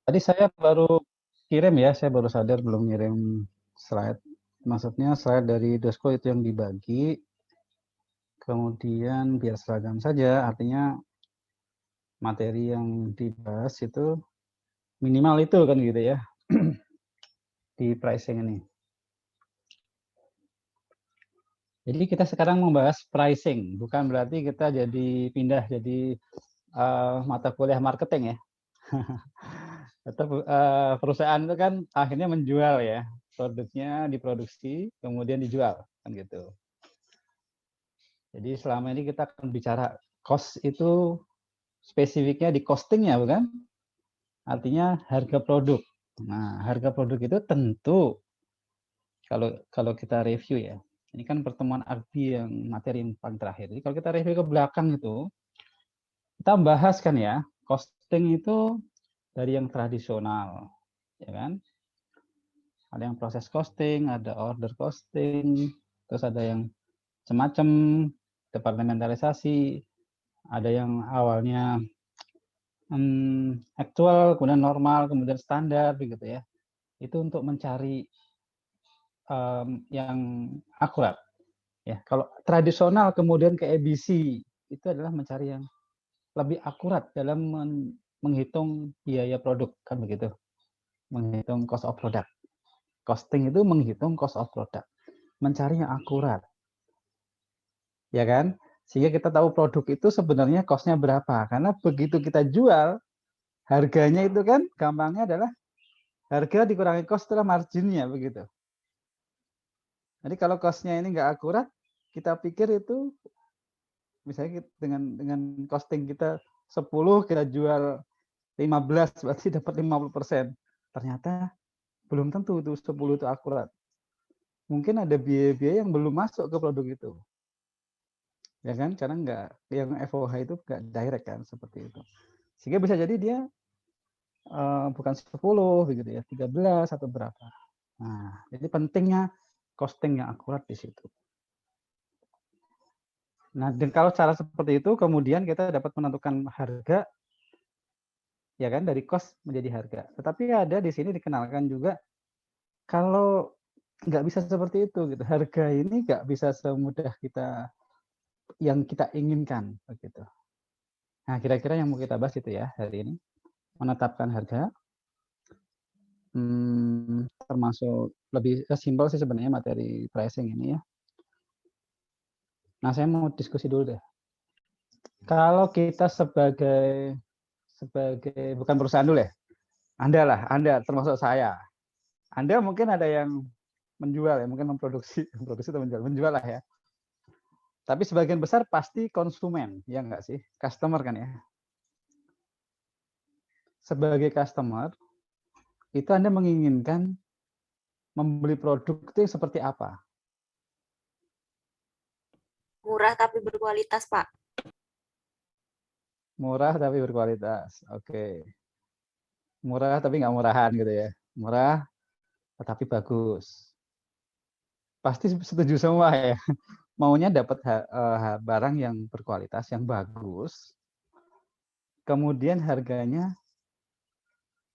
Tadi saya baru kirim ya, saya baru sadar belum ngirim slide. Maksudnya slide dari Dosko itu yang dibagi, kemudian biar seragam saja, artinya materi yang dibahas itu minimal itu kan gitu ya, di pricing ini. Jadi kita sekarang membahas pricing, bukan berarti kita jadi pindah jadi mata kuliah marketing ya. Tetap perusahaan itu kan akhirnya menjual ya, produknya diproduksi kemudian dijual kan gitu. Jadi selama ini kita akan bicara cost itu spesifiknya di costingnya bukan? Artinya harga produk. Nah, harga produk itu tentu kalau kita review ya. Ini kan pertemuan arti yang materi yang paling terakhir. Jadi kalau kita review ke belakang itu, kita bahas kan ya, costing itu dari yang tradisional, ya kan? Ada yang proses costing, ada order costing, terus ada yang macam-macam departementalisasi, ada yang awalnya aktual, kemudian normal, kemudian standar, begitu ya. Itu untuk mencari yang akurat. Ya, kalau tradisional kemudian ke ABC itu adalah mencari yang lebih akurat dalam menghitung biaya produk, kan begitu. Menghitung cost of product. Costing itu menghitung cost of product. Mencari yang akurat. Ya kan? Sehingga kita tahu produk itu sebenarnya cost-nya berapa. Karena begitu kita jual, harganya itu kan gampangnya adalah harga dikurangi cost adalah marginnya begitu. Jadi kalau cost-nya ini nggak akurat, kita pikir itu misalnya dengan costing kita 10, kita jual 15, berarti dapat 50%. Ternyata belum tentu itu 10 itu akurat. Mungkin ada biaya-biaya yang belum masuk ke produk itu. Ya kan? Karena nggak yang FOH itu nggak direct kan seperti itu. Sehingga bisa jadi dia bukan 10 begitu ya, 13 atau berapa. Nah, jadi pentingnya costing yang akurat di situ. Nah, dan kalau cara seperti itu kemudian kita dapat menentukan harga ya kan dari cost menjadi harga. Tetapi ada di sini dikenalkan juga kalau nggak bisa seperti itu gitu. Harga ini nggak bisa semudah kita yang kita inginkan begitu. Nah, kira-kira yang mau kita bahas itu ya hari ini. Menetapkan harga termasuk lebih simpel sih sebenarnya materi pricing ini ya. Nah, saya mau diskusi dulu deh. Kalau kita sebagai bukan perusahaan dulu ya. Anda termasuk saya. Anda mungkin ada yang menjual ya, mungkin memproduksi atau menjual lah ya. Tapi sebagian besar pasti konsumen, ya enggak sih? Customer kan ya. Sebagai customer, itu Anda menginginkan membeli produk itu seperti apa? Murah tapi berkualitas, Pak. Murah tapi berkualitas. Oke. Murah tapi nggak murahan gitu ya. Murah tetapi bagus. Pasti setuju semua ya. Maunya dapat barang yang berkualitas, yang bagus. Kemudian harganya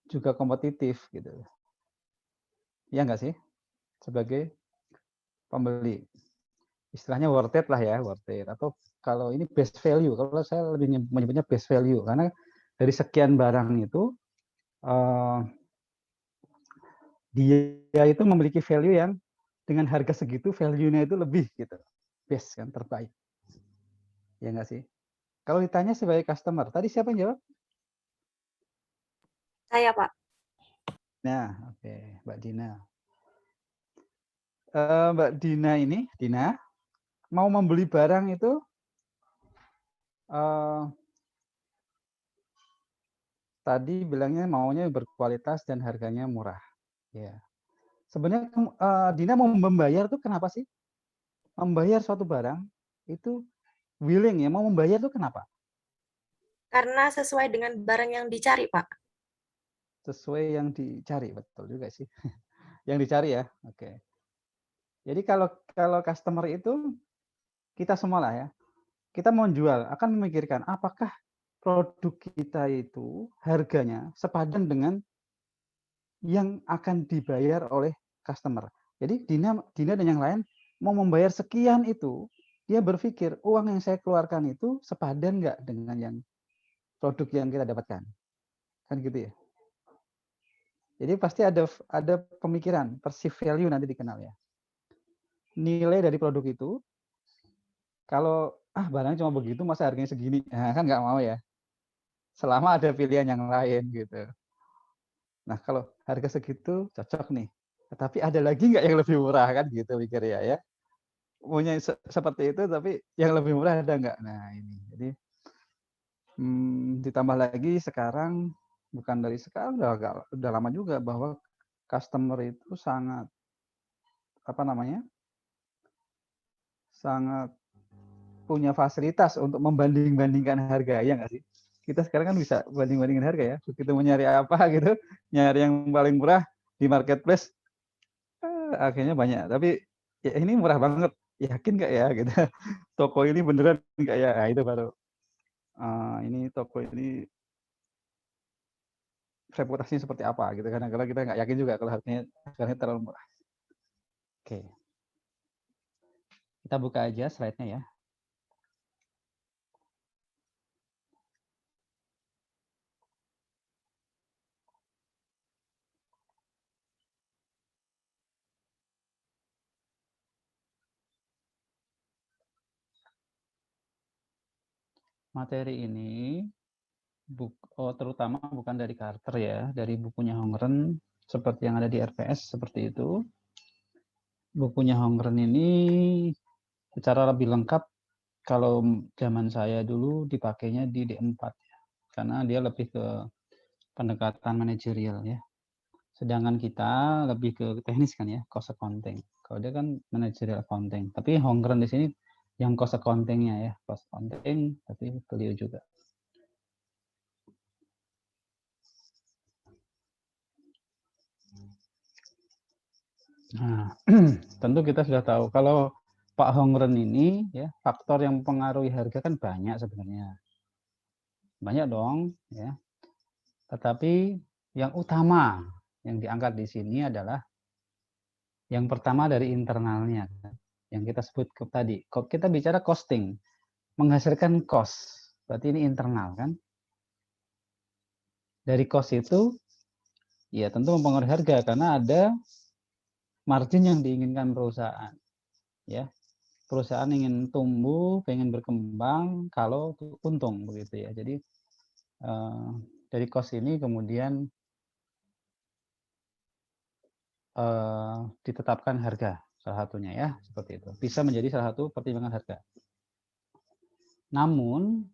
juga kompetitif gitu. Ya nggak sih? Sebagai pembeli. Istilahnya worth it lah ya, worth it. Atau kalau ini best value, kalau saya lebih menyebutnya best value. Karena dari sekian barang itu, dia itu memiliki value yang dengan harga segitu, value-nya itu lebih gitu. Best kan, terbaik. Ya nggak sih? Kalau ditanya sebagai customer, tadi siapa yang jawab? Saya, Pak. Nah, oke, Mbak Dina. Mbak Dina ini, Dina, mau membeli barang itu tadi bilangnya maunya berkualitas dan harganya murah. Ya. Sebenarnya Dina mau membayar tuh kenapa sih? Membayar suatu barang itu willing ya, mau membayar tuh kenapa? Karena sesuai dengan barang yang dicari, Pak. Sesuai yang dicari, betul juga sih. Yang dicari ya, oke. Jadi kalau customer itu kita semua lah ya, kita mau jual akan memikirkan apakah produk kita itu harganya sepadan dengan yang akan dibayar oleh customer. Jadi Dina dan yang lain mau membayar sekian itu, dia berpikir uang yang saya keluarkan itu sepadan nggak dengan yang produk yang kita dapatkan, kan gitu ya. Jadi pasti ada pemikiran, perceived value nanti dikenal ya. Nilai dari produk itu, kalau barangnya cuma begitu, masa harganya segini, nah, kan nggak mau ya. Selama ada pilihan yang lain gitu. Nah kalau harga segitu cocok nih, tetapi ada lagi nggak yang lebih murah kan gitu pikir ya. Punya seperti itu, tapi yang lebih murah ada nggak? Nah ini, jadi ditambah lagi sekarang, bukan dari sekarang, udah lama juga bahwa customer itu sangat sangat punya fasilitas untuk membanding-bandingkan harga, ya nggak sih? Kita sekarang kan bisa banding-bandingkan harga ya. Begitu mau nyari apa gitu, nyari yang paling murah di marketplace, akhirnya banyak. Tapi ya ini murah banget, yakin nggak ya? Gitu. Toko ini beneran nggak ya? Nah, itu baru. Ini toko ini reputasinya seperti apa gitu. Karena kalau kita nggak yakin juga kalau harganya terlalu murah. Oke, kita buka aja slide-nya ya. Materi ini terutama bukan dari Carter ya, dari bukunya Hongren seperti yang ada di RPS seperti itu. Bukunya Hongren ini secara lebih lengkap kalau zaman saya dulu dipakainya di D4 ya, karena dia lebih ke pendekatan manajerial ya. Sedangkan kita lebih ke teknis kan ya, cost accounting. Kalau dia kan managerial accounting. Tapi Hongren di sini yang cost accounting-nya ya, cost accounting, tapi beliau juga. Nah, tentu kita sudah tahu kalau Pak Hongren ini ya, faktor yang mempengaruhi harga kan banyak sebenarnya. Banyak dong ya. Tetapi yang utama yang diangkat di sini adalah yang pertama dari internalnya, yang kita sebut tadi. Kalau kita bicara costing, menghasilkan cost, berarti ini internal kan. Dari cost itu, ya tentu mempengaruhi harga karena ada margin yang diinginkan perusahaan. Ya, perusahaan ingin tumbuh, pengen berkembang, kalau untung begitu ya. Jadi dari cost ini kemudian ditetapkan harga salah satunya ya, seperti itu. Bisa menjadi salah satu pertimbangan harga. Namun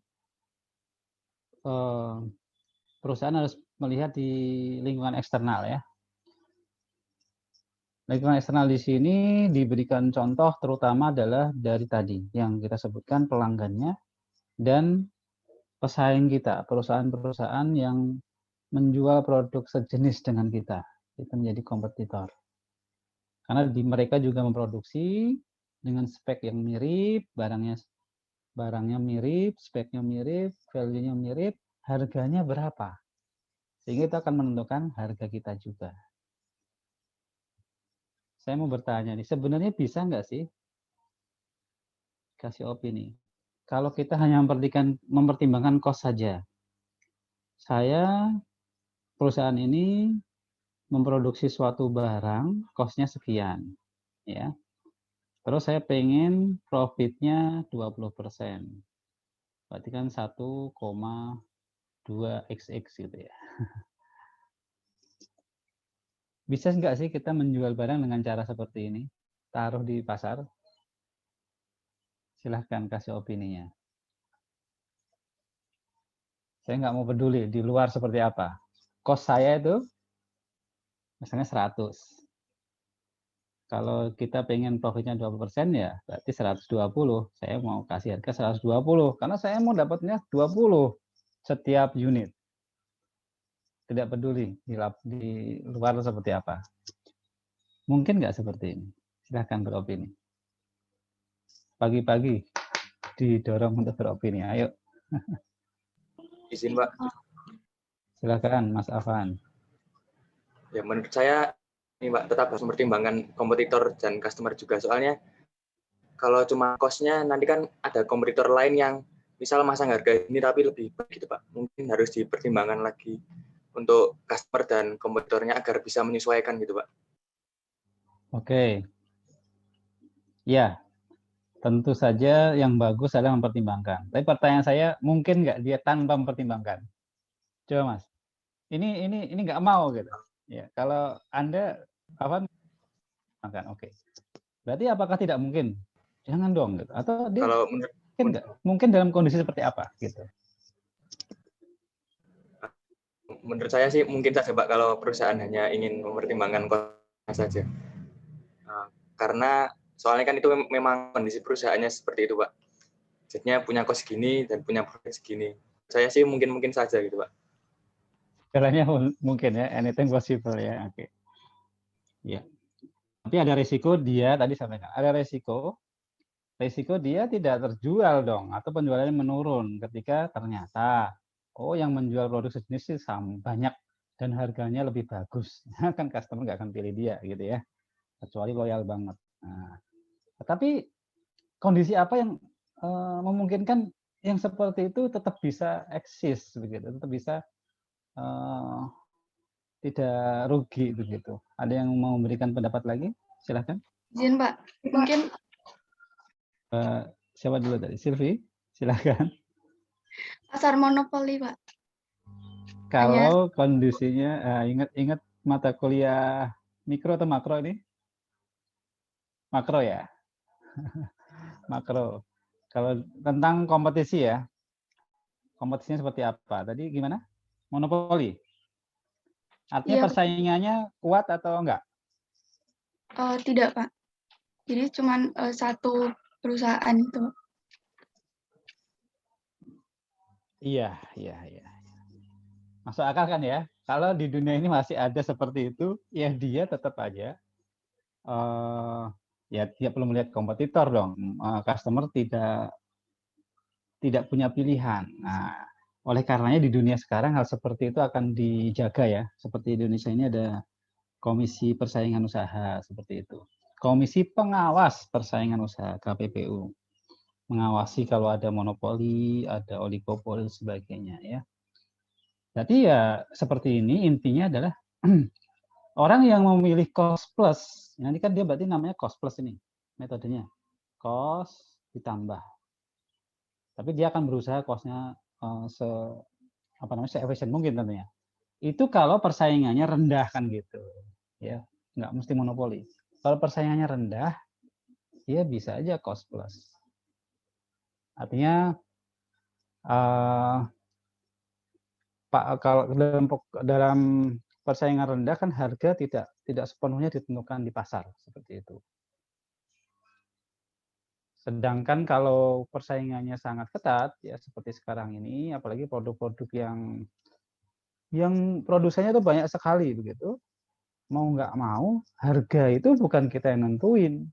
perusahaan harus melihat di lingkungan eksternal ya. Lingkungan eksternal di sini diberikan contoh terutama adalah dari tadi yang kita sebutkan pelanggannya dan pesaing kita, perusahaan-perusahaan yang menjual produk sejenis dengan kita. Itu menjadi kompetitor. Karena mereka juga memproduksi dengan spek yang mirip, barangnya mirip, speknya mirip, value-nya mirip, harganya berapa. Sehingga itu akan menentukan harga kita juga. Saya mau bertanya nih, sebenarnya bisa nggak sih kasih opini? Kalau kita hanya mempertimbangkan cost saja, saya perusahaan ini memproduksi suatu barang, cost-nya sekian, ya. Terus saya pengen profitnya 20%, berarti kan 1,2xx gitu ya. Bisa nggak sih kita menjual barang dengan cara seperti ini? Taruh di pasar? Silahkan kasih opininya. Saya nggak mau peduli di luar seperti apa. Cost saya itu misalnya 100. Kalau kita pengen profitnya 20% ya berarti 120. Saya mau kasih harga 120 karena saya mau dapatnya 20 setiap unit. Tidak peduli di luar seperti apa. Mungkin nggak seperti ini? Silahkan beropini. Pagi-pagi didorong untuk beropini. Ayo. Izin, Mbak. Silakan Mas Afan. Ya menurut saya ini Pak tetap harus mempertimbangkan kompetitor dan customer juga. Soalnya kalau cuma cost-nya nanti kan ada kompetitor lain yang misal masang harga ini tapi lebih baik gitu Pak. Mungkin harus dipertimbangkan lagi untuk customer dan kompetitornya agar bisa menyesuaikan gitu Pak. Oke. Ya, tentu saja yang bagus adalah mempertimbangkan. Tapi pertanyaan saya, mungkin nggak dia tanpa mempertimbangkan? Coba Mas. Ini nggak mau gitu. Ya, kalau Anda apa makan, oke. Berarti apakah tidak mungkin? Jangan dong gitu. Atau dia Kalau mungkin nggak? Mungkin dalam kondisi seperti apa gitu. menurut saya sih mungkin saja Pak kalau perusahaan hanya ingin mempertimbangkan cost saja. Karena soalnya kan itu memang kondisi perusahaannya seperti itu Pak. Jadinya punya cost segini dan punya profit segini. Saya sih mungkin saja gitu Pak. Caranya mungkin ya, anything possible ya. Oke. Ya. Tapi ada resiko dia tadi sampaikan. Ada resiko dia tidak terjual dong atau penjualannya menurun ketika ternyata yang menjual produk sejenis sih banyak dan harganya lebih bagus. Kan customer nggak akan pilih dia gitu ya. Kecuali loyal banget. Nah, tapi kondisi apa yang memungkinkan yang seperti itu tetap bisa eksis begitu, tetap bisa tidak rugi begitu. Ada yang mau memberikan pendapat lagi? Silahkan. Izin Pak, mungkin Siapa dulu tadi? Silvi, silahkan. pasar monopoli Pak. Kalau kondisinya, ingat mata kuliah mikro atau makro ini? Makro ya? Makro. Kalau tentang kompetisi ya, kompetisinya seperti apa? Tadi gimana? Monopoli. Artinya Iya, persaingannya kuat atau enggak? tidak Pak. Jadi cuma satu perusahaan itu. Iya. Masuk akal kan ya? Kalau di dunia ini masih ada seperti itu, ya dia tetap aja ya dia perlu melihat kompetitor dong. Customer tidak punya pilihan. Nah, oleh karenanya di dunia sekarang hal seperti itu akan dijaga ya. Seperti di Indonesia ini ada Komisi Persaingan Usaha seperti itu. Komisi Pengawas Persaingan Usaha KPPU mengawasi kalau ada monopoli, ada oligopoli dan sebagainya ya. Jadi ya seperti ini intinya adalah orang yang memilih cost plus, nanti kan dia berarti namanya cost plus ini metodenya, cost ditambah. Tapi dia akan berusaha cost-nya se-efisien mungkin tentunya. Itu kalau persaingannya rendah kan gitu, ya nggak mesti monopoli. Kalau persaingannya rendah, dia bisa aja cost plus. Artinya Pak kalau dalam persaingan rendah kan harga tidak sepenuhnya ditentukan di pasar seperti itu. Sedangkan kalau persaingannya sangat ketat ya seperti sekarang ini, apalagi produk-produk yang produsennya itu banyak sekali begitu, mau nggak mau harga itu bukan kita yang nentuin,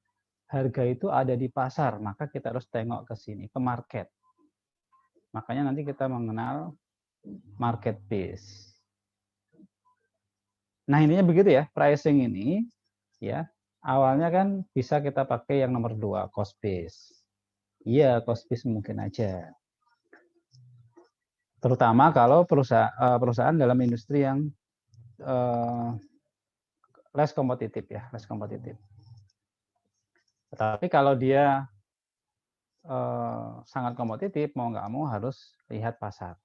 harga itu ada di pasar, maka kita harus tengok ke sini ke market. Makanya nanti kita mengenal market base. Nah intinya begitu ya, pricing ini ya awalnya kan bisa kita pakai yang nomor 2 cost base. Iya cost base mungkin aja. Terutama kalau perusahaan dalam industri yang less kompetitif ya, less kompetitif. Tetapi kalau dia sangat kompetitif, mau nggak mau harus lihat pasar.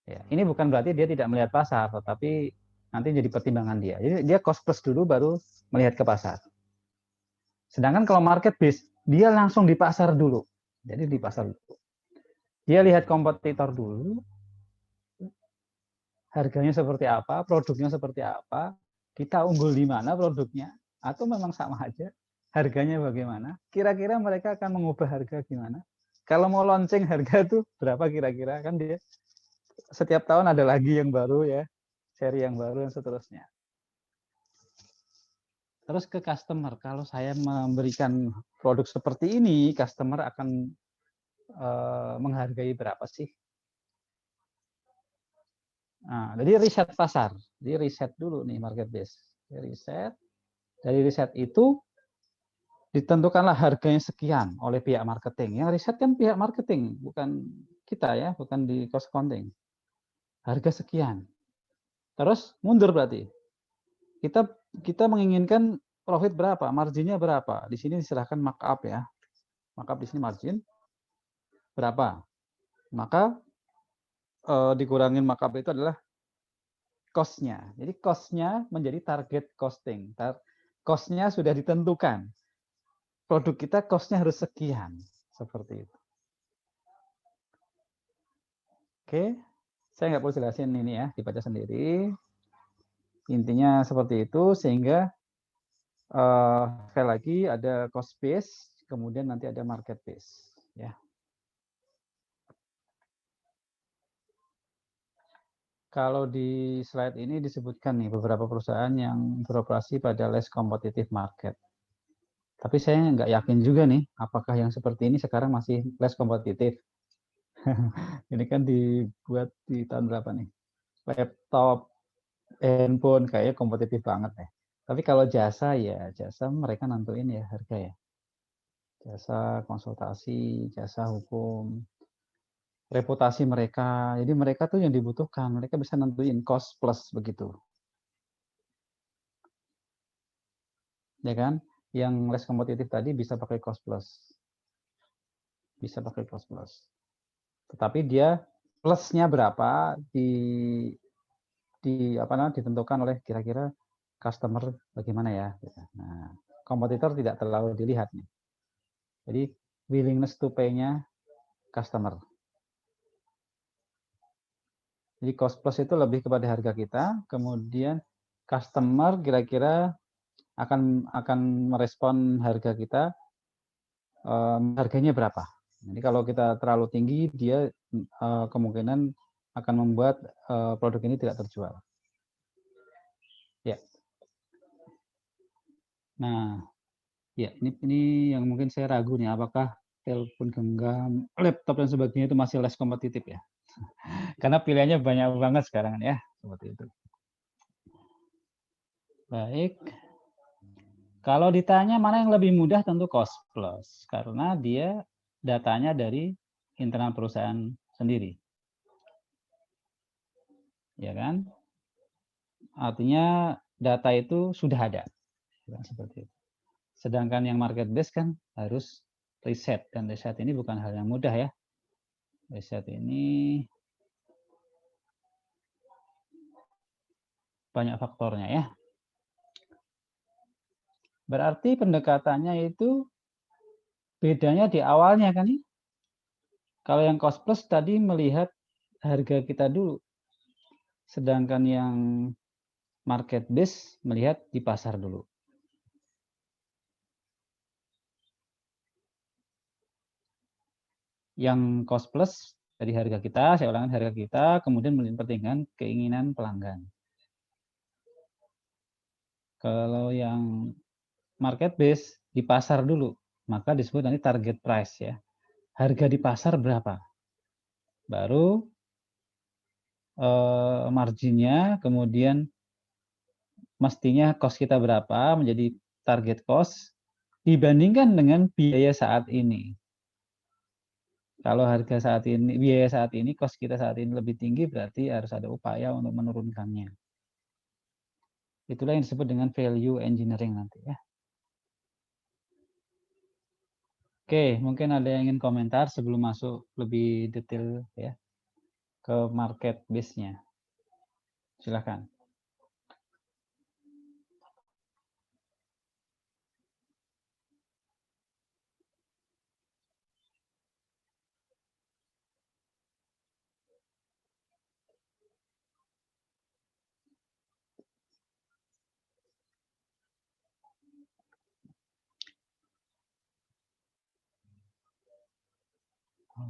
Ya, ini bukan berarti dia tidak melihat pasar, tetapi nanti jadi pertimbangan dia. Jadi dia cost plus dulu baru melihat ke pasar. Sedangkan kalau market base, dia langsung di pasar dulu. Jadi di pasar dulu. Dia lihat kompetitor dulu, harganya seperti apa, produknya seperti apa, kita unggul di mana produknya, atau memang sama aja, harganya bagaimana, kira-kira mereka akan mengubah harga gimana. Kalau mau launching harga itu berapa kira-kira, kan dia setiap tahun ada lagi yang baru ya, seri yang baru dan seterusnya. Terus ke customer, kalau saya memberikan produk seperti ini, customer akan menghargai berapa sih? Nah, jadi riset pasar. Jadi riset dulu nih market base. Riset. Dari riset itu ditentukanlah harganya sekian oleh pihak marketing. Yang riset kan pihak marketing, bukan kita ya, bukan di cost accounting. Harga sekian. Terus mundur berarti. Kita menginginkan profit berapa, marginnya berapa. Di sini diserahkan markup ya. Markup di sini margin berapa. Maka dikurangin markup itu adalah cost-nya. Jadi cost-nya menjadi target costing. Cost-nya sudah ditentukan. Produk kita cost-nya harus sekian. Seperti itu. Oke, saya nggak perlu jelasin ini ya, dibaca sendiri. Intinya seperti itu, sehingga sekali lagi ada cost base, kemudian nanti ada market base. Ya. Kalau di slide ini disebutkan nih beberapa perusahaan yang beroperasi pada less competitive market. Tapi saya nggak yakin juga nih, apakah yang seperti ini sekarang masih less kompetitif. Ini kan dibuat di tahun berapa nih? Laptop, handphone, kayaknya kompetitif banget ya. Tapi kalau jasa ya, jasa mereka nentuin ya harga ya. Jasa konsultasi, jasa hukum, reputasi mereka. Jadi mereka tuh yang dibutuhkan, mereka bisa nentuin cost plus begitu. Ya kan? Yang less kompetitif tadi bisa pakai cost plus. Bisa pakai cost plus. Tetapi dia plusnya berapa ditentukan oleh kira-kira customer bagaimana ya. Nah, kompetitor tidak terlalu dilihat nih. Jadi willingness to pay-nya customer. Jadi cost plus itu lebih kepada harga kita, kemudian customer kira-kira akan merespon harga kita, harganya berapa. Jadi kalau kita terlalu tinggi, dia kemungkinan akan membuat produk ini tidak terjual. Ya. Nah, ya ini yang mungkin saya ragu nih, apakah telepon genggam, laptop dan sebagainya itu masih less kompetitif ya? Karena pilihannya banyak banget sekarang ya, seperti itu. Baik. Kalau ditanya mana yang lebih mudah, tentu cost plus, karena dia datanya dari internal perusahaan sendiri. Ya kan? Artinya data itu sudah ada. Seperti itu. Sedangkan yang market base kan harus riset, dan riset ini bukan hal yang mudah ya. Riset ini banyak faktornya ya. Berarti pendekatannya itu bedanya di awalnya kan ya. Kalau yang cost plus tadi melihat harga kita dulu. Sedangkan yang market base melihat di pasar dulu. Yang cost plus dari harga kita, saya ulangkan harga kita, kemudian mempertimbangkan keinginan pelanggan. Kalau yang market base di pasar dulu, maka disebut nanti target price ya. Harga di pasar berapa? Baru marginnya, kemudian mestinya cost kita berapa menjadi target cost dibandingkan dengan biaya saat ini. Kalau harga saat ini, biaya saat ini, cost kita saat ini lebih tinggi, berarti harus ada upaya untuk menurunkannya. Itulah yang disebut dengan value engineering nanti ya. Oke, mungkin ada yang ingin komentar sebelum masuk lebih detail ya ke market base-nya. Silakan.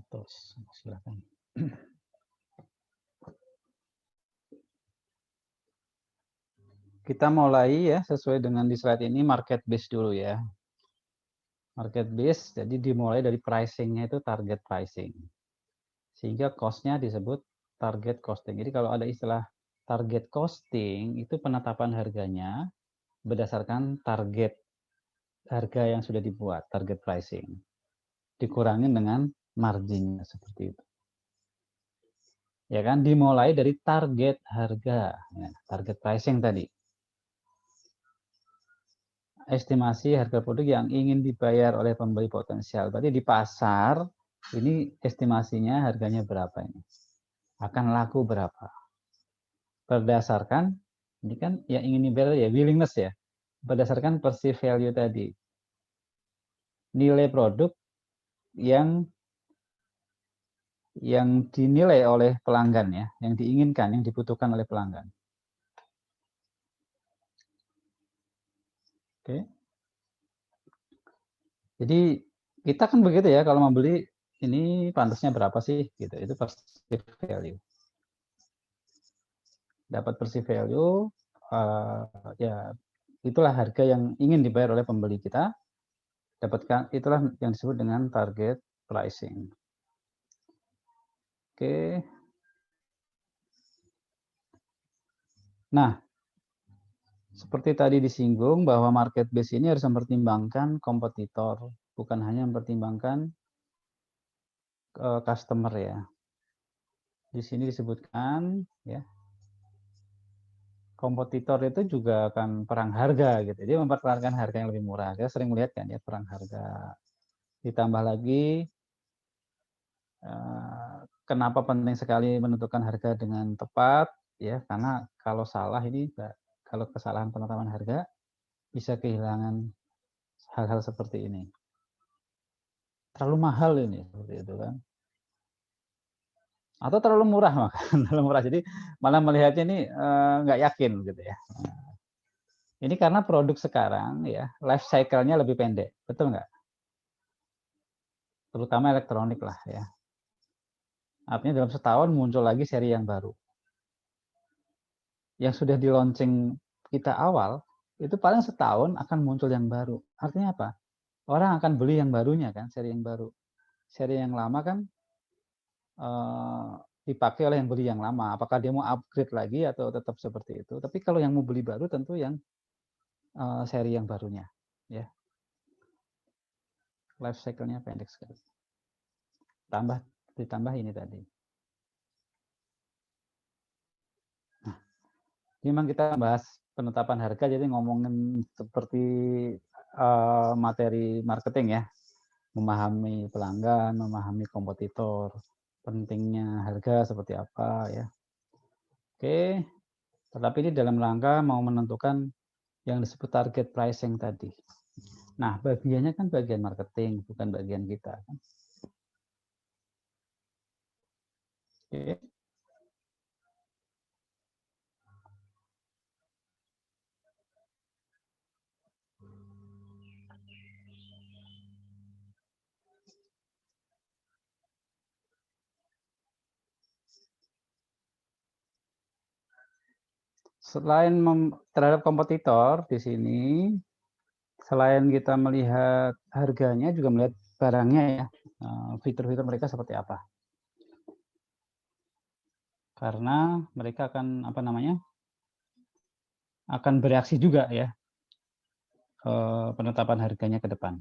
Terus, silakan. Kita mulai ya sesuai dengan di slide ini market base dulu ya. Market base, jadi dimulai dari pricing-nya itu target pricing. Sehingga cost-nya disebut target costing. Jadi kalau ada istilah target costing, itu penetapan harganya berdasarkan target harga yang sudah dibuat, target pricing. Dikurangin dengan marginnya seperti itu. Ya kan, dimulai dari target harga, ya, target pricing tadi. Estimasi harga produk yang ingin dibayar oleh pembeli potensial. Berarti di pasar ini estimasinya harganya berapa ini? Akan laku berapa? Berdasarkan ini kan yang ingin dibayar ya willingness ya. Berdasarkan perceived value tadi. Nilai produk yang dinilai oleh pelanggan ya, yang diinginkan, yang dibutuhkan oleh pelanggan. Oke. Jadi kita kan begitu ya, kalau mau beli ini pantasnya berapa sih gitu. Itu perceived value. Dapat perceived value ya itulah harga yang ingin dibayar oleh pembeli kita. Dapatkan itulah yang disebut dengan target pricing. Oke. Nah, seperti tadi disinggung bahwa market base ini harus mempertimbangkan kompetitor, bukan hanya mempertimbangkan customer ya. Di sini disebutkan ya, kompetitor itu juga akan perang harga gitu. Dia mempertaruhkan harga yang lebih murah. Kita sering melihat kan ya perang harga. Ditambah lagi kenapa penting sekali menentukan harga dengan tepat ya, karena kalau salah ini kalau kesalahan penetapan harga bisa kehilangan hal-hal seperti ini. Terlalu mahal ini seperti itu kan. Atau terlalu murah makan, terlalu murah. Jadi malah melihatnya ini nggak yakin gitu ya. Ini karena produk sekarang ya life cycle-nya lebih pendek, betul nggak? Terutama elektronik lah ya. Artinya dalam setahun muncul lagi seri yang baru. Yang sudah di launching kita awal, itu paling setahun akan muncul yang baru. Artinya apa? Orang akan beli yang barunya kan, seri yang baru. Seri yang lama kan dipakai oleh yang beli yang lama. Apakah dia mau upgrade lagi atau tetap seperti itu? Tapi kalau yang mau beli baru tentu yang seri yang barunya. Ya. Life cycle-nya pendek sekali. Ditambah ini tadi. Nah, memang kita bahas penetapan harga, jadi ngomongin seperti materi marketing ya, memahami pelanggan, memahami kompetitor, pentingnya harga seperti apa ya. Oke, tetapi ini dalam rangka mau menentukan yang disebut target pricing tadi. Nah, bagiannya kan bagian marketing, bukan bagian kita. Oke. Selain terhadap kompetitor di sini, selain kita melihat harganya, juga melihat barangnya ya, fitur-fitur mereka seperti apa. Karena mereka akan akan bereaksi juga ya penetapan harganya ke depan.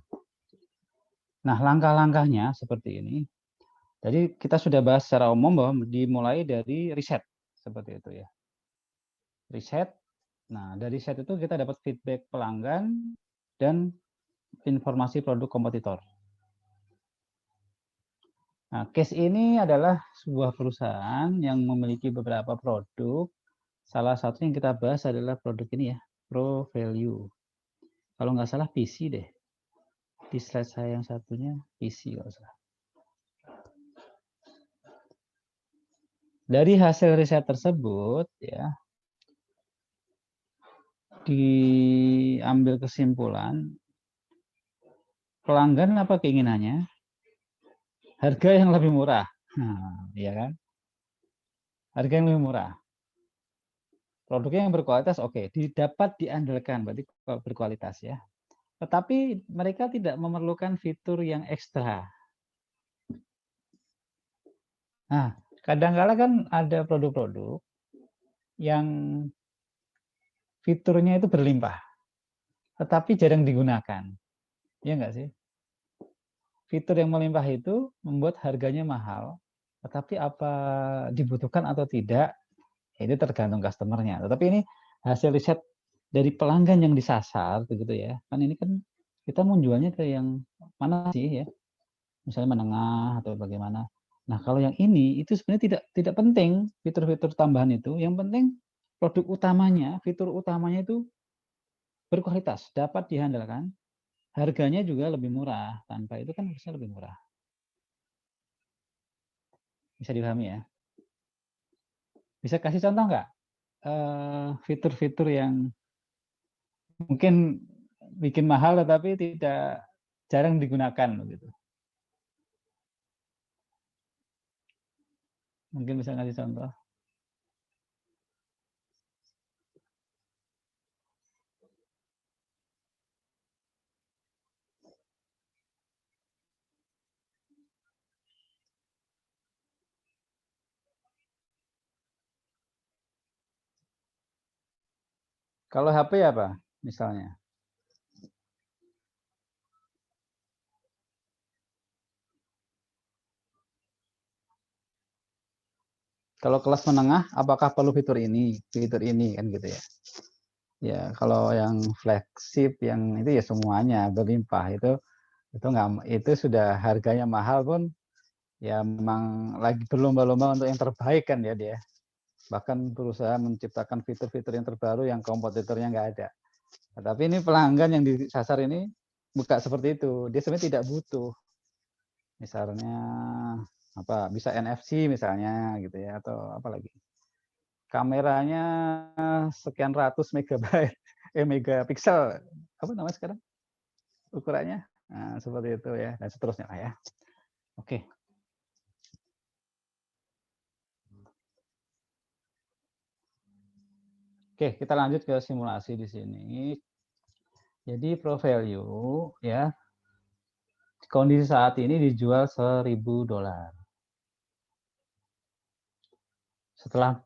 Nah, langkah-langkahnya seperti ini. Jadi kita sudah bahas secara umum bahwa dimulai dari riset seperti itu ya. Riset. Nah, dari riset itu kita dapat feedback pelanggan dan informasi produk kompetitor. Nah, case ini adalah sebuah perusahaan yang memiliki beberapa produk. Salah satu yang kita bahas adalah produk ini ya, Pro Value. Kalau nggak salah PC deh. Di slide saya yang satunya PC kalau salah. Dari hasil riset tersebut ya, diambil kesimpulan pelanggan apa keinginannya? Harga yang lebih murah. Nah, ya kan? Harga yang lebih murah. Produknya yang berkualitas oke, dapat diandalkan berarti berkualitas ya. Tetapi mereka tidak memerlukan fitur yang ekstra. Nah, Kadang-kala kan ada produk-produk yang fiturnya itu berlimpah, tetapi jarang digunakan. Ya nggak sih? Fitur yang melimpah itu membuat harganya mahal, tetapi apa dibutuhkan atau tidak, itu tergantung customer-nya. Tetapi ini hasil riset dari pelanggan yang disasar, begitu ya. Kan ini kan kita mau jualnya ke yang mana sih ya? Misalnya menengah atau bagaimana. Nah, kalau yang ini itu sebenarnya tidak penting fitur-fitur tambahan itu. Yang penting produk utamanya, fitur utamanya itu berkualitas, dapat dihandalkan, harganya juga lebih murah. Tanpa itu kan harusnya lebih murah. Bisa dipahami ya? Bisa kasih contoh nggak fitur-fitur yang mungkin bikin mahal tetapi tidak jarang digunakan begitu? Mungkin bisa kasih contoh. Kalau HP apa misalnya? Kalau kelas menengah, apakah perlu fitur ini kan gitu ya? Ya, kalau yang flagship yang itu ya semuanya berlimpah itu nggak, itu sudah harganya mahal pun ya memang lagi berlomba-lomba untuk yang terbaik kan ya dia. Bahkan berusaha menciptakan fitur-fitur yang terbaru yang kompetitornya nggak ada. Nah, tapi ini pelanggan yang disasar ini buka seperti itu. Dia sebenarnya tidak butuh. Misalnya apa bisa NFC misalnya gitu ya atau apa lagi. Kameranya sekian ratus megabyte megapiksel apa namanya sekarang ukurannya. Nah, seperti itu ya dan seterusnya lah ya. Oke. Oke, kita lanjut ke simulasi di sini. Jadi pro value ya kondisi saat ini dijual $1.000. Setelah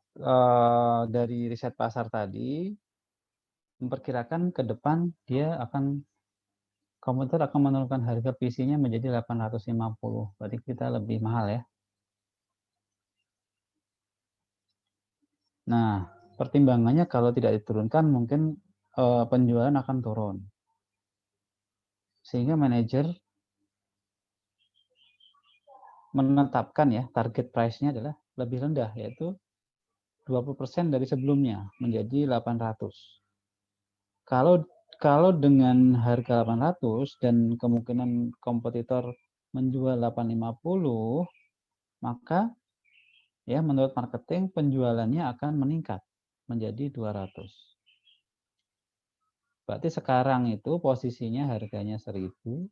dari riset pasar tadi memperkirakan ke depan dia akan komputer akan menurunkan harga PC-nya menjadi 850. Berarti kita lebih mahal ya. Nah, pertimbangannya kalau tidak diturunkan mungkin penjualan akan turun. Sehingga manajer menetapkan ya target price-nya adalah lebih rendah yaitu 20% dari sebelumnya menjadi 800. Kalau dengan harga 800 dan kemungkinan kompetitor menjual 850, maka ya menurut marketing penjualannya akan meningkat menjadi 200. Berarti sekarang itu posisinya harganya 1.000,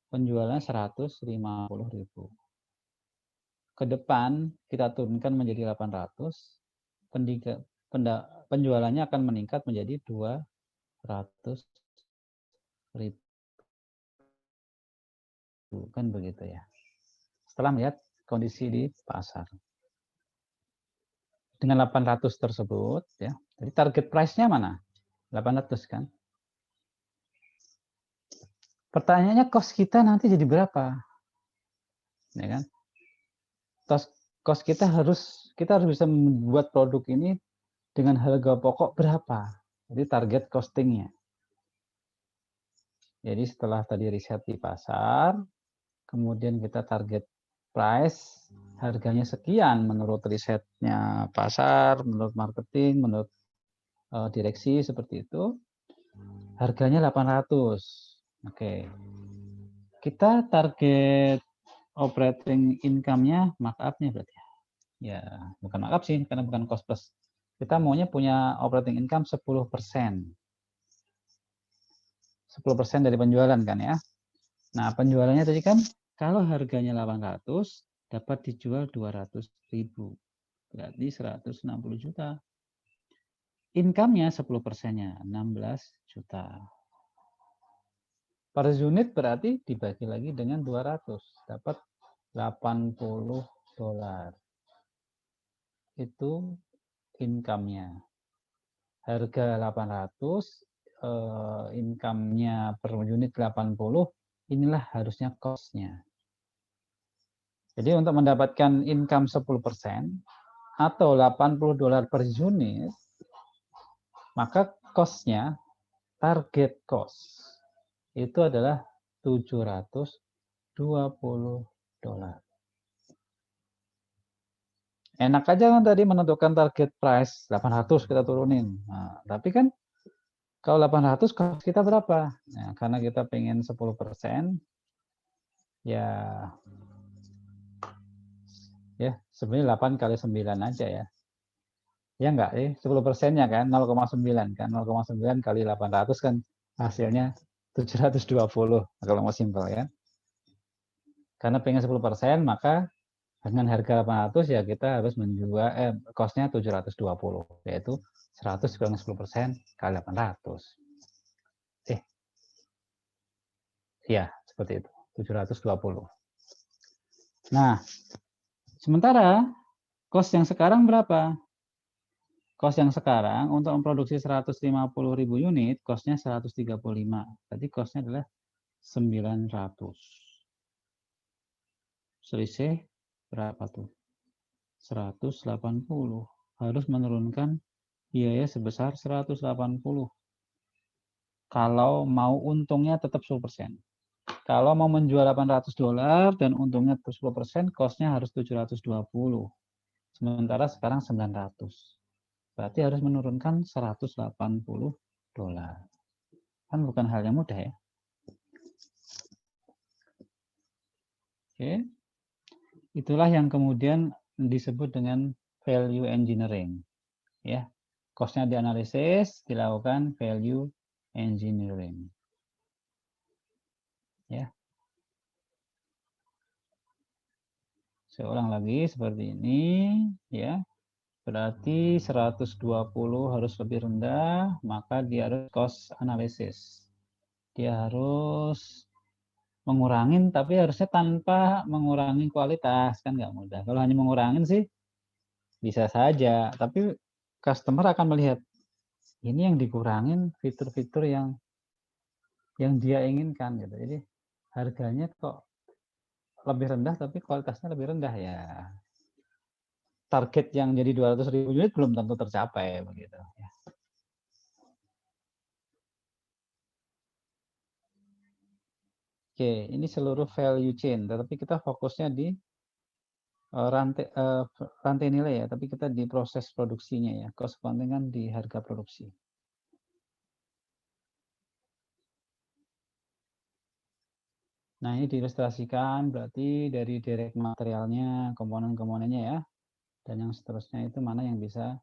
penjualannya 150.000. Ke depan kita turunkan menjadi 800, penjualannya akan meningkat menjadi 200.000. Kan begitu ya. Setelah melihat kondisi di pasar. Dengan 800 tersebut ya. Jadi target price-nya mana? 800 kan? Pertanyaannya cost kita nanti jadi berapa? Ya kan? Cost kita harus bisa membuat produk ini dengan harga pokok berapa? Jadi target costingnya. Jadi setelah tadi riset di pasar, kemudian kita target price, harganya sekian menurut risetnya pasar, menurut marketing, menurut direksi seperti itu, harganya 800. Oke. Kita target operating income-nya markup-nya berarti ya. Ya, bukan markup sih karena bukan cost plus. Kita maunya punya operating income 10%. 10% dari penjualan kan ya. Nah, penjualannya tadi kan kalau harganya 800 dapat dijual 200.000. Berarti 160 juta. Income-nya 10%-nya 16 juta. Per unit berarti dibagi lagi dengan 200 dapat 80 Itu income-nya. Harga 800, income-nya per unit 80, inilah harusnya cost-nya. Jadi untuk mendapatkan income 10% atau $80 per unit, maka cost-nya, target cost, itu adalah $720. Enak aja kan tadi menentukan target price 800 kita turunin. Nah, tapi kan kalau 800 cost kita berapa? Nah, karena kita pengen 10%, ya sebenarnya 8 kali 9 aja ya. Ya enggak, 10%-nya kan 0,9 kan, 0,9 kali 800 kan hasilnya 720 kalau mau simpel ya. Karena pengen 10%, maka dengan harga 800 ya kita harus menjual cost-nya 720, yaitu 100 kurang 10% kali 800. Ya, seperti itu, 720. Nah, sementara cost yang sekarang berapa? Cost yang sekarang untuk memproduksi 150.000 unit, cost-nya 135. Berarti cost-nya adalah 900. Selisih berapa tuh? 180. Harus menurunkan biaya sebesar 180. Kalau mau untungnya tetap 10%. Kalau mau menjual $800 dan untungnya 10%, cost-nya harus 720. Sementara sekarang 900. Berarti harus menurunkan $180. Kan bukan hal yang mudah ya. Oke. Itulah yang kemudian disebut dengan value engineering. Ya. Cost-nya dianalisis, dilakukan value engineering. Ya. Saya ulang lagi seperti ini, ya. Berarti 120 harus lebih rendah, maka dia harus cost analysis. Dia harus mengurangin, tapi harusnya tanpa mengurangi kualitas, kan nggak mudah. Kalau hanya mengurangin sih bisa saja, tapi customer akan melihat ini yang dikurangin fitur-fitur yang dia inginkan gitu. Jadi harganya kok lebih rendah tapi kualitasnya lebih rendah ya. Target yang jadi 200.000 unit belum tentu tercapai begitu ya. Oke, ini seluruh value chain, tetapi kita fokusnya di rantai nilai ya, tapi kita di proses produksinya ya, cost accounting kan di harga produksi. Nah, ini diilustrasikan berarti dari direct materialnya, komponen-komponennya ya, dan yang seterusnya itu mana yang bisa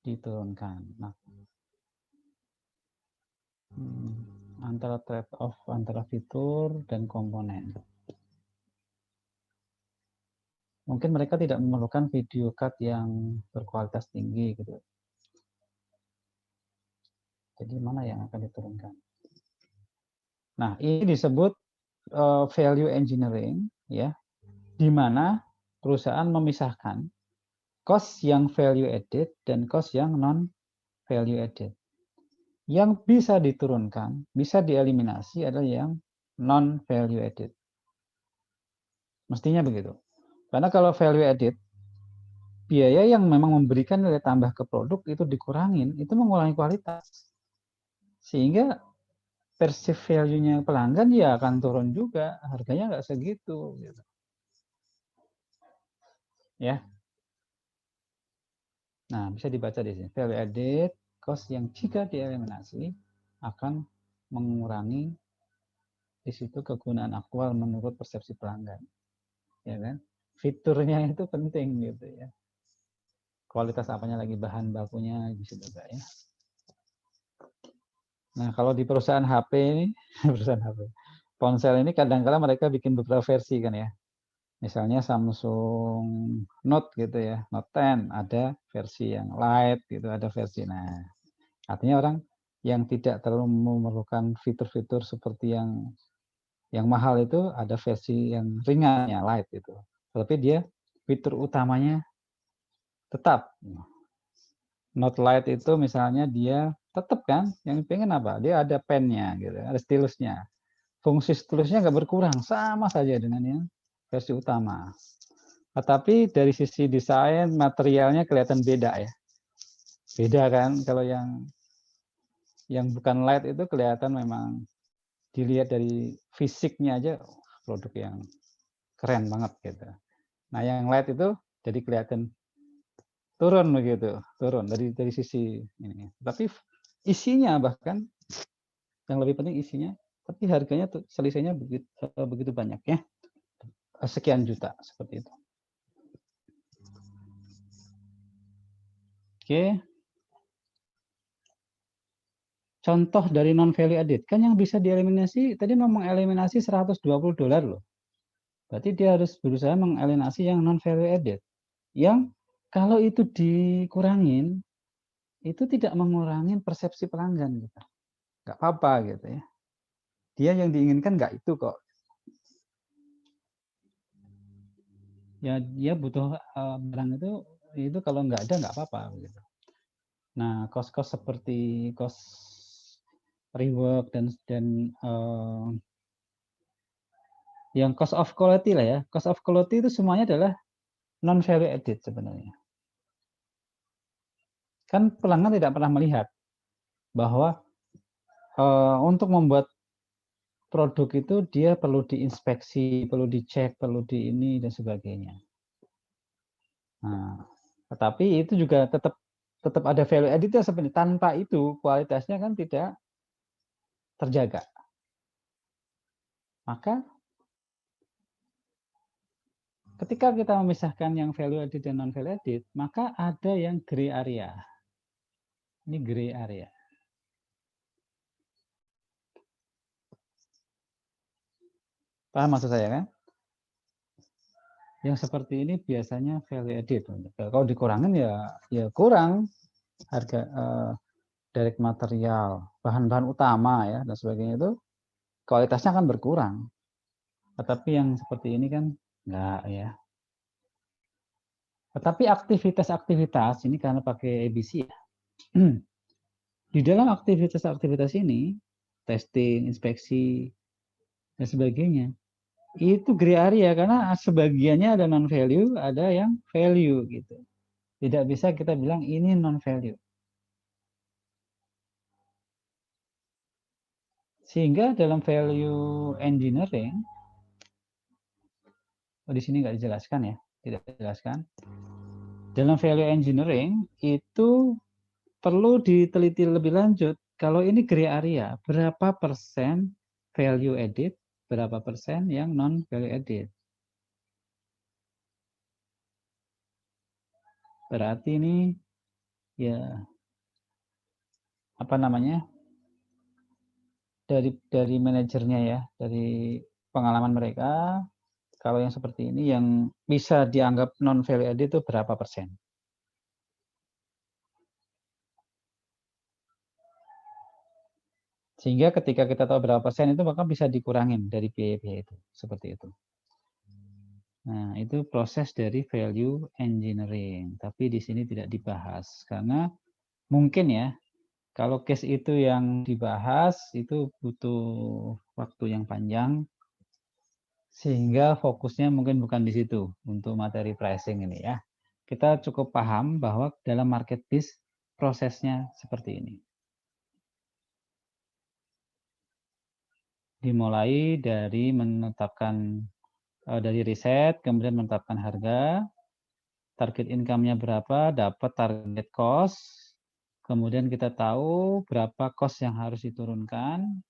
diturunkan. Nah, antara trade-off antara fitur dan komponen. Mungkin mereka tidak memerlukan video card yang berkualitas tinggi gitu. Jadi mana yang akan diturunkan? Nah, ini disebut value engineering ya, di mana perusahaan memisahkan cost yang value added dan cost yang non value added. Yang bisa diturunkan, bisa dieliminasi adalah yang non value added. Mestinya begitu. Karena kalau value added, biaya yang memang memberikan nilai tambah ke produk itu dikurangin, itu mengurangi kualitas. Sehingga perceived value-nya pelanggan ya akan turun juga, harganya nggak segitu. Gitu. Ya. Nah, bisa dibaca di sini. Value added, cost yang jika dieliminasi akan mengurangi di situ kegunaan aktual menurut persepsi pelanggan. Ya kan? Fiturnya itu penting gitu ya. Kualitas apanya lagi, bahan bakunya bisa juga ya. Nah, kalau di perusahaan HP ini, perusahaan HP, ponsel ini kadang-kadang mereka bikin beberapa versi kan ya. Misalnya Samsung Note gitu ya, Note 10 ada versi yang light gitu, ada versi. Nah, artinya orang yang tidak terlalu memerlukan fitur-fitur seperti yang mahal itu ada versi yang ringan ya, light gitu. Tapi dia fitur utamanya tetap. Note Light itu misalnya dia tetap kan, yang pengen apa? Dia ada pennya gitu, ada stilusnya. Fungsi stilusnya nggak berkurang, sama saja dengan yang versi utama. Tetapi dari sisi desain, materialnya kelihatan beda ya. Beda kan, kalau yang bukan Light itu kelihatan memang dilihat dari fisiknya aja produk yang keren banget gitu. Nah, yang Light itu jadi kelihatan turun begitu, turun dari sisi ini. Tapi isinya bahkan yang lebih penting isinya, tapi harganya tuh selisihnya begitu banyak ya, sekian juta seperti itu. Oke. Contoh dari non value added kan yang bisa dieliminasi tadi memang eliminasi $120 loh. Berarti dia harus berusaha mengeliminasi yang non value added. Yang kalau itu dikurangin itu tidak mengurangi persepsi pelanggan gitu. Nggak apa-apa gitu ya. Dia yang diinginkan nggak itu kok. Ya dia butuh barang itu kalau nggak ada nggak apa-apa gitu. Nah, cost-cost seperti cost rework dan yang cost of quality lah ya. Cost of quality itu semuanya adalah non value added sebenarnya. Kan pelanggan tidak pernah melihat bahwa untuk membuat produk itu dia perlu diinspeksi, perlu dicek, perlu di ini dan sebagainya. Nah, tetapi itu juga tetap ada value added sebenarnya. Tanpa itu kualitasnya kan tidak terjaga. Maka ketika kita memisahkan yang value added dan non value added, maka ada yang gray area. Ini gray area. Paham maksud saya kan? Yang seperti ini biasanya value added. Kalau dikurangin ya kurang harga direct material, bahan-bahan utama ya dan sebagainya itu kualitasnya akan berkurang. Tetapi yang seperti ini kan enggak ya. Tetapi aktivitas-aktivitas ini karena pakai ABC ya. Di dalam aktivitas-aktivitas ini, testing, inspeksi dan sebagainya, itu gray area karena sebagiannya ada non value, ada yang value gitu. Tidak bisa kita bilang ini non value. Sehingga dalam value engineering, di sini nggak dijelaskan ya, tidak dijelaskan. Dalam value engineering itu perlu diteliti lebih lanjut. Kalau ini gray area, berapa persen value added, berapa persen yang non value added. Berarti ini ya apa namanya? Dari manajernya ya, dari pengalaman mereka, kalau yang seperti ini yang bisa dianggap non value added itu berapa persen? Sehingga ketika kita tahu berapa persen itu maka bisa dikurangin dari biaya-biaya itu, seperti itu. Nah, itu proses dari value engineering, tapi di sini tidak dibahas karena mungkin ya kalau case itu yang dibahas itu butuh waktu yang panjang sehingga fokusnya mungkin bukan di situ untuk materi pricing ini ya. Kita cukup paham bahwa dalam market bis prosesnya seperti ini. Dimulai dari menetapkan dari riset, kemudian menetapkan harga, target income-nya berapa, dapat target cost, kemudian kita tahu berapa cost yang harus diturunkan.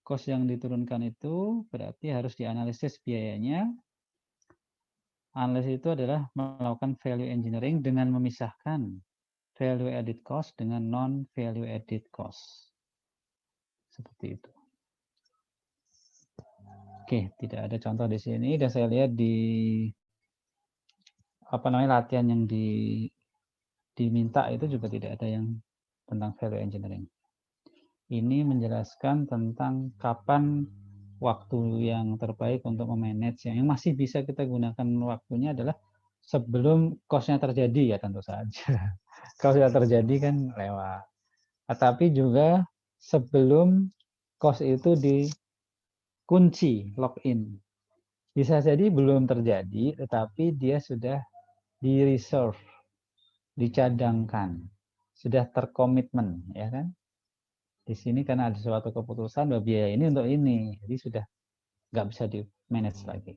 Cost yang diturunkan itu berarti harus dianalisis biayanya. Analisis itu adalah melakukan value engineering dengan memisahkan value added cost dengan non value added cost. Seperti itu. Oke, tidak ada contoh di sini dan saya lihat di latihan yang diminta itu juga tidak ada yang tentang value engineering. Ini menjelaskan tentang kapan waktu yang terbaik untuk memanage. Yang masih bisa kita gunakan waktunya adalah sebelum cost-nya terjadi ya tentu saja. Kalau sudah terjadi kan lewat. Tapi juga sebelum cost itu dikunci, login. Bisa jadi belum terjadi, tetapi dia sudah di reserve, dicadangkan, sudah terkomitmen, ya kan? Di sini karena ada suatu keputusan bahwa biaya ini untuk ini, jadi sudah nggak bisa di manage lagi.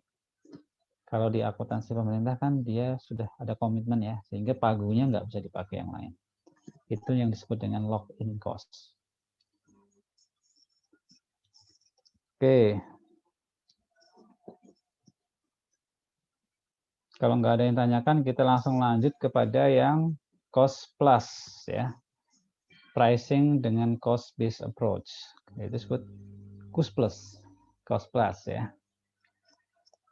Kalau di akuntansi pemerintah kan dia sudah ada komitmen ya, sehingga pagunya nggak bisa dipakai yang lain. Itu yang disebut dengan lock-in cost. Oke. Kalau nggak ada yang tanyakan, kita langsung lanjut kepada yang cost plus ya. Pricing dengan cost based approach. Itu disebut cost plus ya.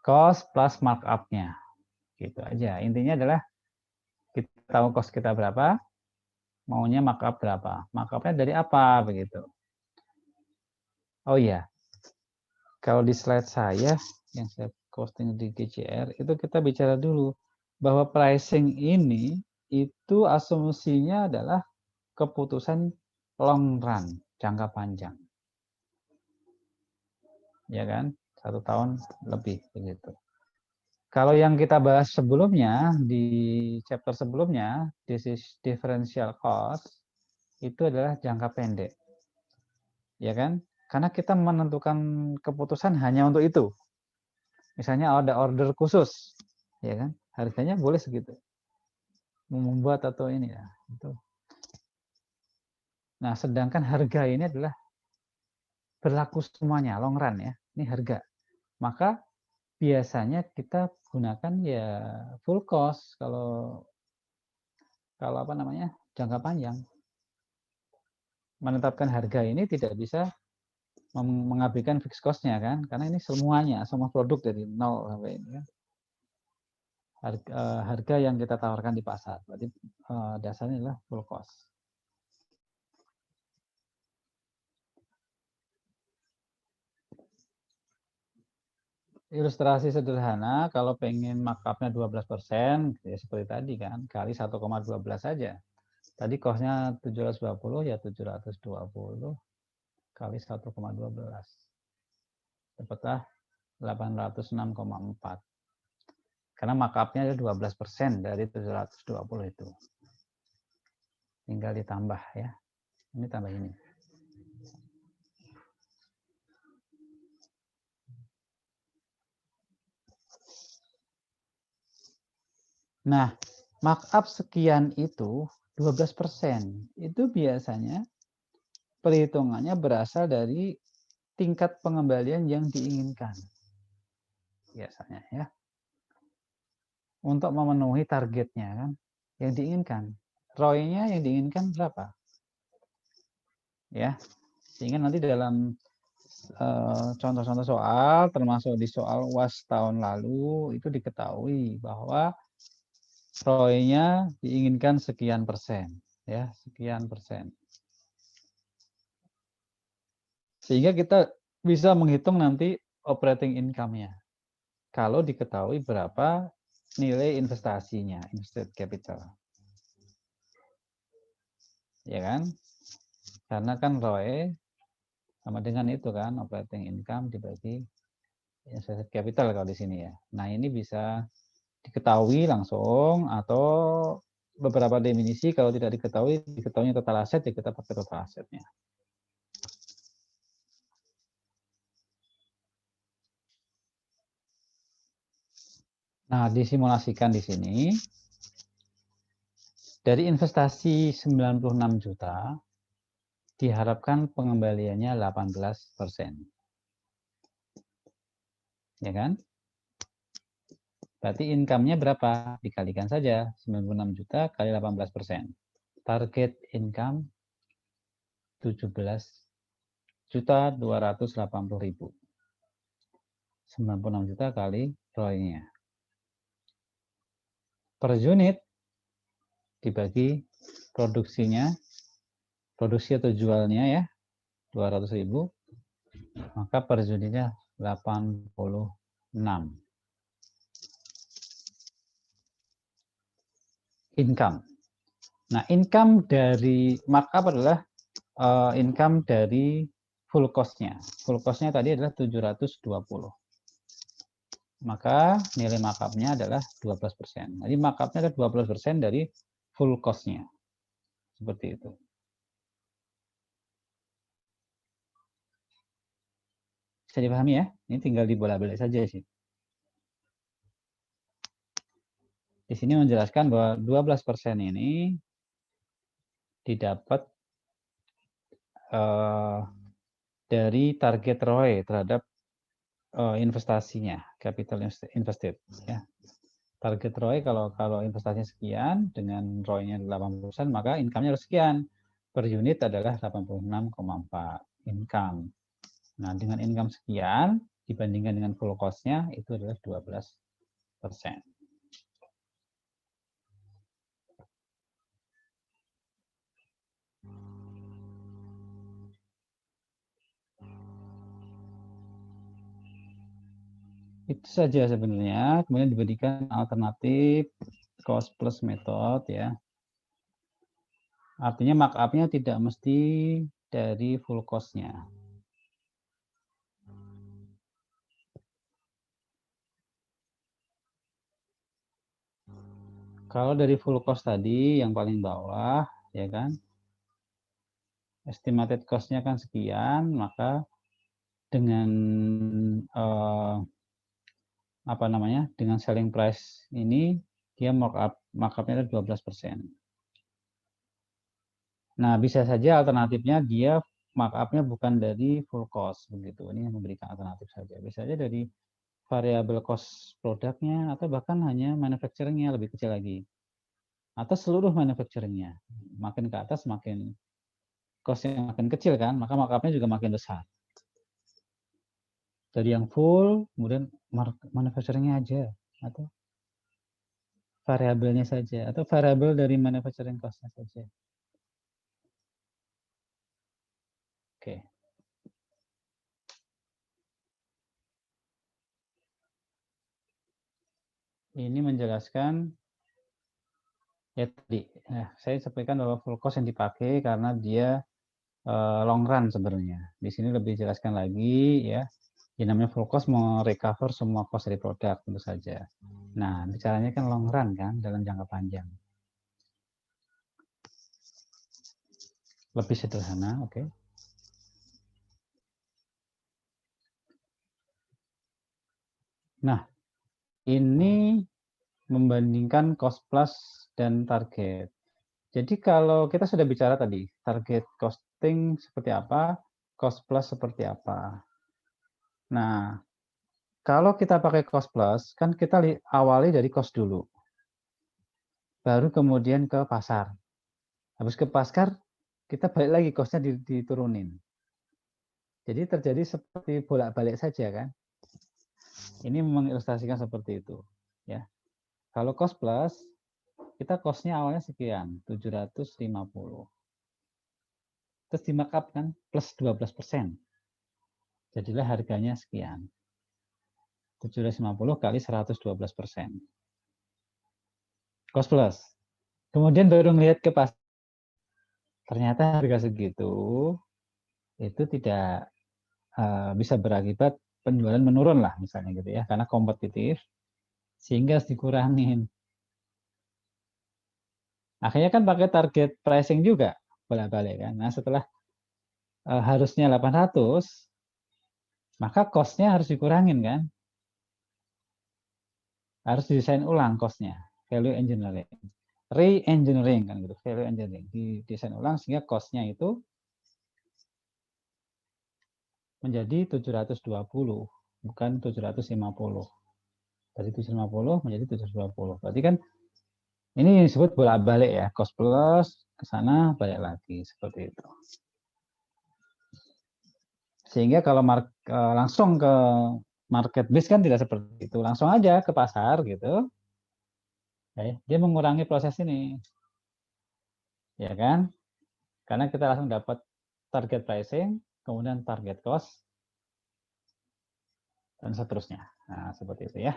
Cost plus markup-nya. Gitu aja. Intinya adalah kita tahu cost kita berapa, maunya markup berapa. Markup-nya dari apa begitu. Oh iya. Kalau di slide saya yang saya posting di GCR itu kita bicara dulu bahwa pricing ini itu asumsinya adalah keputusan long run, jangka panjang. Ya kan? 1 tahun lebih begitu. Kalau yang kita bahas sebelumnya di chapter sebelumnya, this is differential cost, itu adalah jangka pendek. Ya kan? Karena kita menentukan keputusan hanya untuk itu. Misalnya ada order khusus, ya kan? Harganya boleh segitu. Membuat atau ini ya, itu. Nah, sedangkan harga ini adalah berlaku semuanya, long run ya. Ini harga. Maka biasanya kita gunakan ya full cost kalau apa namanya? Jangka panjang. Menetapkan harga ini tidak bisa mengabaikan fixed cost-nya kan, karena ini semuanya, semua produk dari nol sampai ini kan. Harga yang kita tawarkan di pasar. Berarti dasarnya adalah full cost. Ilustrasi sederhana, kalau pengen markup-nya 12%, ya seperti tadi kan, kali 1,12 saja. Tadi cost-nya 720, ya 720 kali 1,12. Dapatlah 806,4. Karena markup-nya 12% dari 720 itu. Tinggal ditambah ya. Ini tambah ini. Nah, markup sekian itu 12%. Itu biasanya perhitungannya berasal dari tingkat pengembalian yang diinginkan. Biasanya ya. Untuk memenuhi targetnya kan yang diinginkan. ROI-nya yang diinginkan berapa? Ya. Sehingga nanti dalam contoh-contoh soal termasuk di soal UAS tahun lalu itu diketahui bahwa ROI-nya diinginkan sekian persen, ya, sekian persen. Sehingga kita bisa menghitung nanti operating income-nya. Kalau diketahui berapa nilai investasinya, invested capital. Ya kan? Karena kan ROI sama dengan itu kan, operating income dibagi invested capital kalau di sini ya. Nah, ini bisa diketahui langsung atau beberapa definisi kalau tidak diketahui total aset ya kita pakai total asetnya. Nah, disimulasikan di sini dari investasi 96 juta diharapkan pengembaliannya 18%. Ya kan? Berarti income-nya berapa? Dikalikan saja 96 juta kali 18%. Target income 17.280.000. 96 juta kali ROI-nya. Per unit dibagi produksinya, produksi atau jualnya ya, 200.000, maka per unitnya 86. income. Nah, income dari markup adalah income dari full cost-nya. Full cost-nya tadi adalah 720. Maka nilai markup-nya adalah 12%. Jadi markup-nya adalah 12% dari full cost-nya. Seperti itu. Bisa dipahami ya? Ini tinggal dibolak-balik saja sih. Di sini menjelaskan bahwa 12% ini didapat dari target ROI terhadap investasinya, capital invested. Ya. Target ROI kalau investasinya sekian dengan ROI-nya 80%, maka income-nya harus sekian. Per unit adalah 86,4 income. Nah, dengan income sekian dibandingkan dengan full cost-nya itu adalah 12%. Itu saja sebenarnya. Kemudian diberikan alternatif cost plus method ya. Artinya markup-nya tidak mesti dari full cost-nya. Kalau dari full cost tadi yang paling bawah ya kan, estimated cost-nya kan sekian, maka dengan apa namanya, dengan selling price ini dia markup-nya 12%. Nah, bisa saja alternatifnya dia markup-nya bukan dari full cost begitu. Ini yang memberikan alternatif saja. Bisa saja dari variable cost produknya atau bahkan hanya manufacturing-nya lebih kecil lagi. Atau seluruh manufacturing-nya. Makin ke atas makin cost-nya makin kecil kan, maka markup-nya juga makin besar. Dari yang full, kemudian manufacturing-nya aja atau variabelnya saja atau variabel dari manufacturing cost-nya saja. Oke. Ini menjelaskan ya tadi. Saya sampaikan bahwa full cost yang dipakai karena dia long run sebenarnya. Di sini lebih jelaskan lagi ya. Yang namanya full cost merecover semua cost dari produk tentu saja. Nah, bicaranya kan long run kan dalam jangka panjang. Lebih sederhana, oke. Okay. Nah, ini membandingkan cost plus dan target. Jadi kalau kita sudah bicara tadi, target costing seperti apa, cost plus seperti apa. Nah, kalau kita pakai cost plus, kan kita awali dari cost dulu. Baru kemudian ke pasar. Habis ke pasar, kita balik lagi cost-nya diturunin. Jadi terjadi seperti bolak-balik saja kan. Ini mengilustrasikan seperti itu. Ya. Kalau cost plus, kita cost-nya awalnya sekian, 750. Terus di markup kan plus 12%. Jadilah harganya sekian. 750 kali 112%. Cost plus. Kemudian baru ngelihat ke pasar. Ternyata harga segitu itu tidak bisa berakibat penjualan menurun lah misalnya gitu ya, karena kompetitif sehingga harus dikurangin. Akhirnya kan pakai target pricing juga bolak-balik kan. Nah, setelah harusnya 800, maka cost-nya harus dikurangin kan. Harus didesain ulang cost-nya, value engineering. Re-engineering kan gitu, value engineering. Didesain ulang sehingga cost-nya itu menjadi 720, bukan 750. Dari 750 menjadi 720. Berarti kan ini disebut bolak-balik ya, cost plus ke sana balik lagi seperti itu. Sehingga kalau langsung ke market base kan tidak seperti itu, langsung aja ke pasar gitu. Dia mengurangi proses ini. Ya kan? Karena kita langsung dapat target pricing, kemudian target cost dan seterusnya. Nah, seperti itu ya.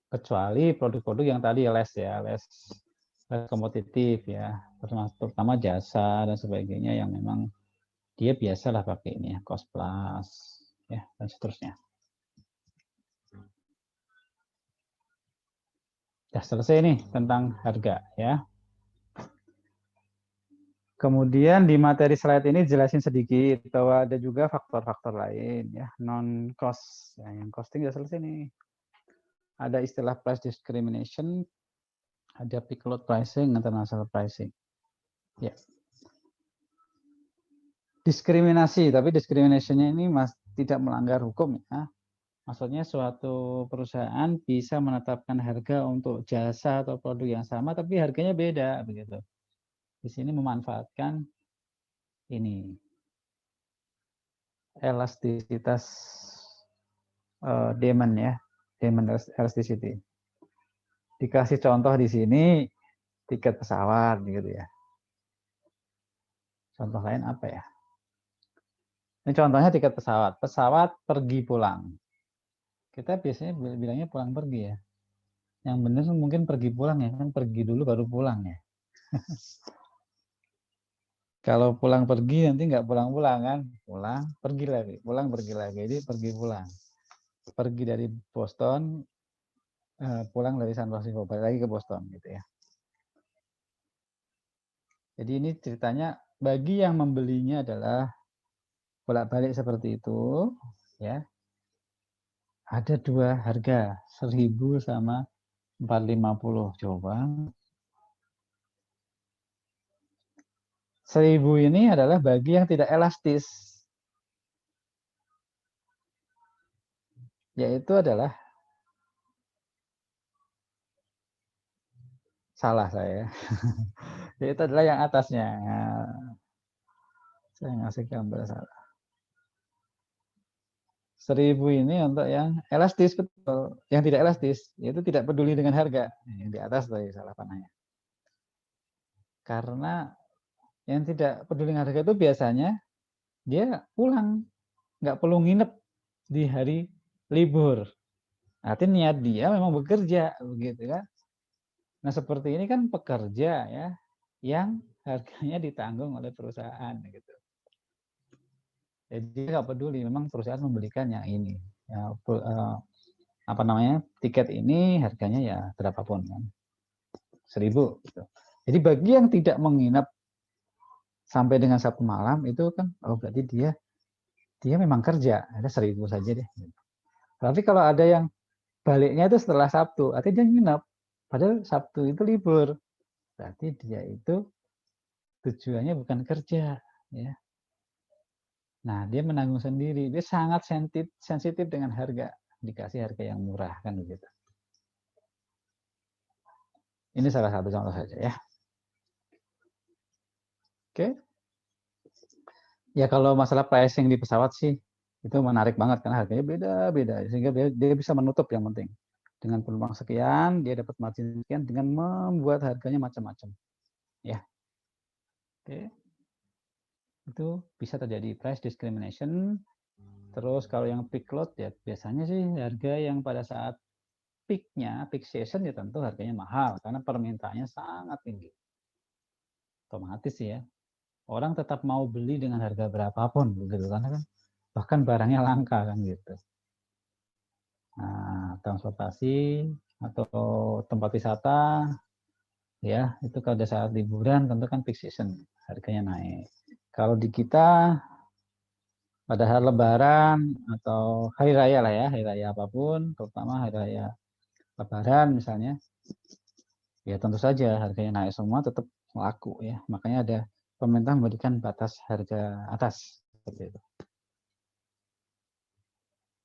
kecuali produk-produk yang tadi less kompetitif ya, terutama jasa dan sebagainya yang memang dia biasalah pakai ini ya, cost plus ya dan seterusnya. Sudah selesai nih tentang harga ya. Kemudian di materi slide ini jelasin sedikit bahwa ada juga faktor-faktor lain ya, non cost. Ya, yang costing sudah selesai nih. Ada istilah price discrimination, ada peak load pricing, international pricing. Ya. Diskriminasi, tapi diskriminasinya ini tidak melanggar hukum ya. Maksudnya suatu perusahaan bisa menetapkan harga untuk jasa atau produk yang sama, tapi harganya beda begitu. Di sini memanfaatkan ini elastisitas demand ya, demand elasticity. Dikasih contoh di sini tiket pesawat gitu ya. Contoh lain apa ya? Ini contohnya tiket pesawat. Pesawat pergi pulang. Kita biasanya bilangnya pulang pergi ya. Yang benar mungkin pergi pulang ya, kan pergi dulu baru pulang ya. Kalau pulang pergi nanti nggak pulang-pulang kan, pulang pergi lagi, pulang pergi lagi, jadi pergi pulang. Pergi dari Boston, pulang dari San Francisco, balik lagi ke Boston gitu ya. Jadi ini ceritanya bagi yang membelinya adalah bolak-balik seperti itu, ya. Ada dua harga, 1.000 sama 450. Coba. 1.000 ini adalah bagi yang tidak elastis. Yaitu adalah salah saya. Yaitu adalah yang atasnya. Nah, saya ngasih gambar salah. 1.000 ini untuk yang elastis, betul. Yang tidak elastis, yaitu tidak peduli dengan harga. Yang di atas tadi salah panahnya. Karena yang tidak peduli dengan harga itu biasanya dia pulang, nggak perlu nginep di hari libur. Artinya niat dia memang bekerja, begitu kan? Nah seperti ini kan pekerja ya, yang harganya ditanggung oleh perusahaan, gitu. Jadi nggak peduli, memang perusahaan membelikan yang ini. Ya, apa namanya, tiket ini harganya ya berapapun kan, 1.000 gitu. Jadi bagi yang tidak menginap sampai dengan Sabtu malam itu kan, oh berarti dia memang kerja, ada 1.000 saja deh. Tapi kalau ada yang baliknya itu setelah Sabtu, artinya dia nginap, padahal Sabtu itu libur, berarti dia itu tujuannya bukan kerja, ya. Nah dia menanggung sendiri, dia sangat sensitif dengan harga, dikasih harga yang murah kan begitu. Ini salah satu contoh saja ya. Oke. Ya kalau masalah pricing di pesawat sih itu menarik banget karena harganya beda-beda sehingga dia bisa menutup yang penting. Dengan peluang sekian dia dapat margin sekian dengan membuat harganya macam-macam. Ya. Oke. Itu bisa terjadi price discrimination. Terus kalau yang peak load ya biasanya sih harga yang pada saat peaknya, peak season ya tentu harganya mahal karena permintaannya sangat tinggi. Otomatis ya. Orang tetap mau beli dengan harga berapapun begitu karena kan bahkan barangnya langka kan gitu. Nah, transportasi atau tempat wisata ya itu kalau ada saat liburan tentu kan peak season harganya naik. Kalau di kita pada hari Lebaran atau hari raya lah ya, hari raya apapun, terutama hari raya Lebaran misalnya, ya tentu saja harganya naik semua tetap laku ya. Makanya ada pemerintah memberikan batas harga atas seperti itu.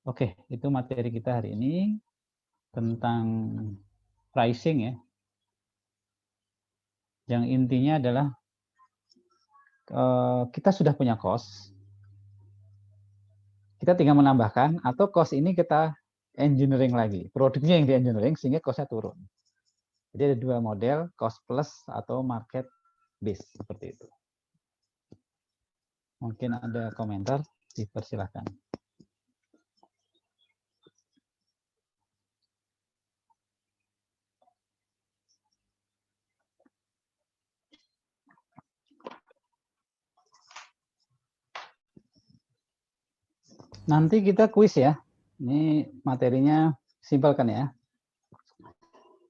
Oke, itu materi kita hari ini tentang pricing ya. Yang intinya adalah kita sudah punya cost, kita tinggal menambahkan atau cost ini kita engineering lagi, produknya yang di engineering sehingga costnya turun. Jadi ada dua model, cost plus atau market base seperti itu. Mungkin ada komentar, dipersilahkan. Nanti kita kuis ya. Ini materinya simpel kan ya.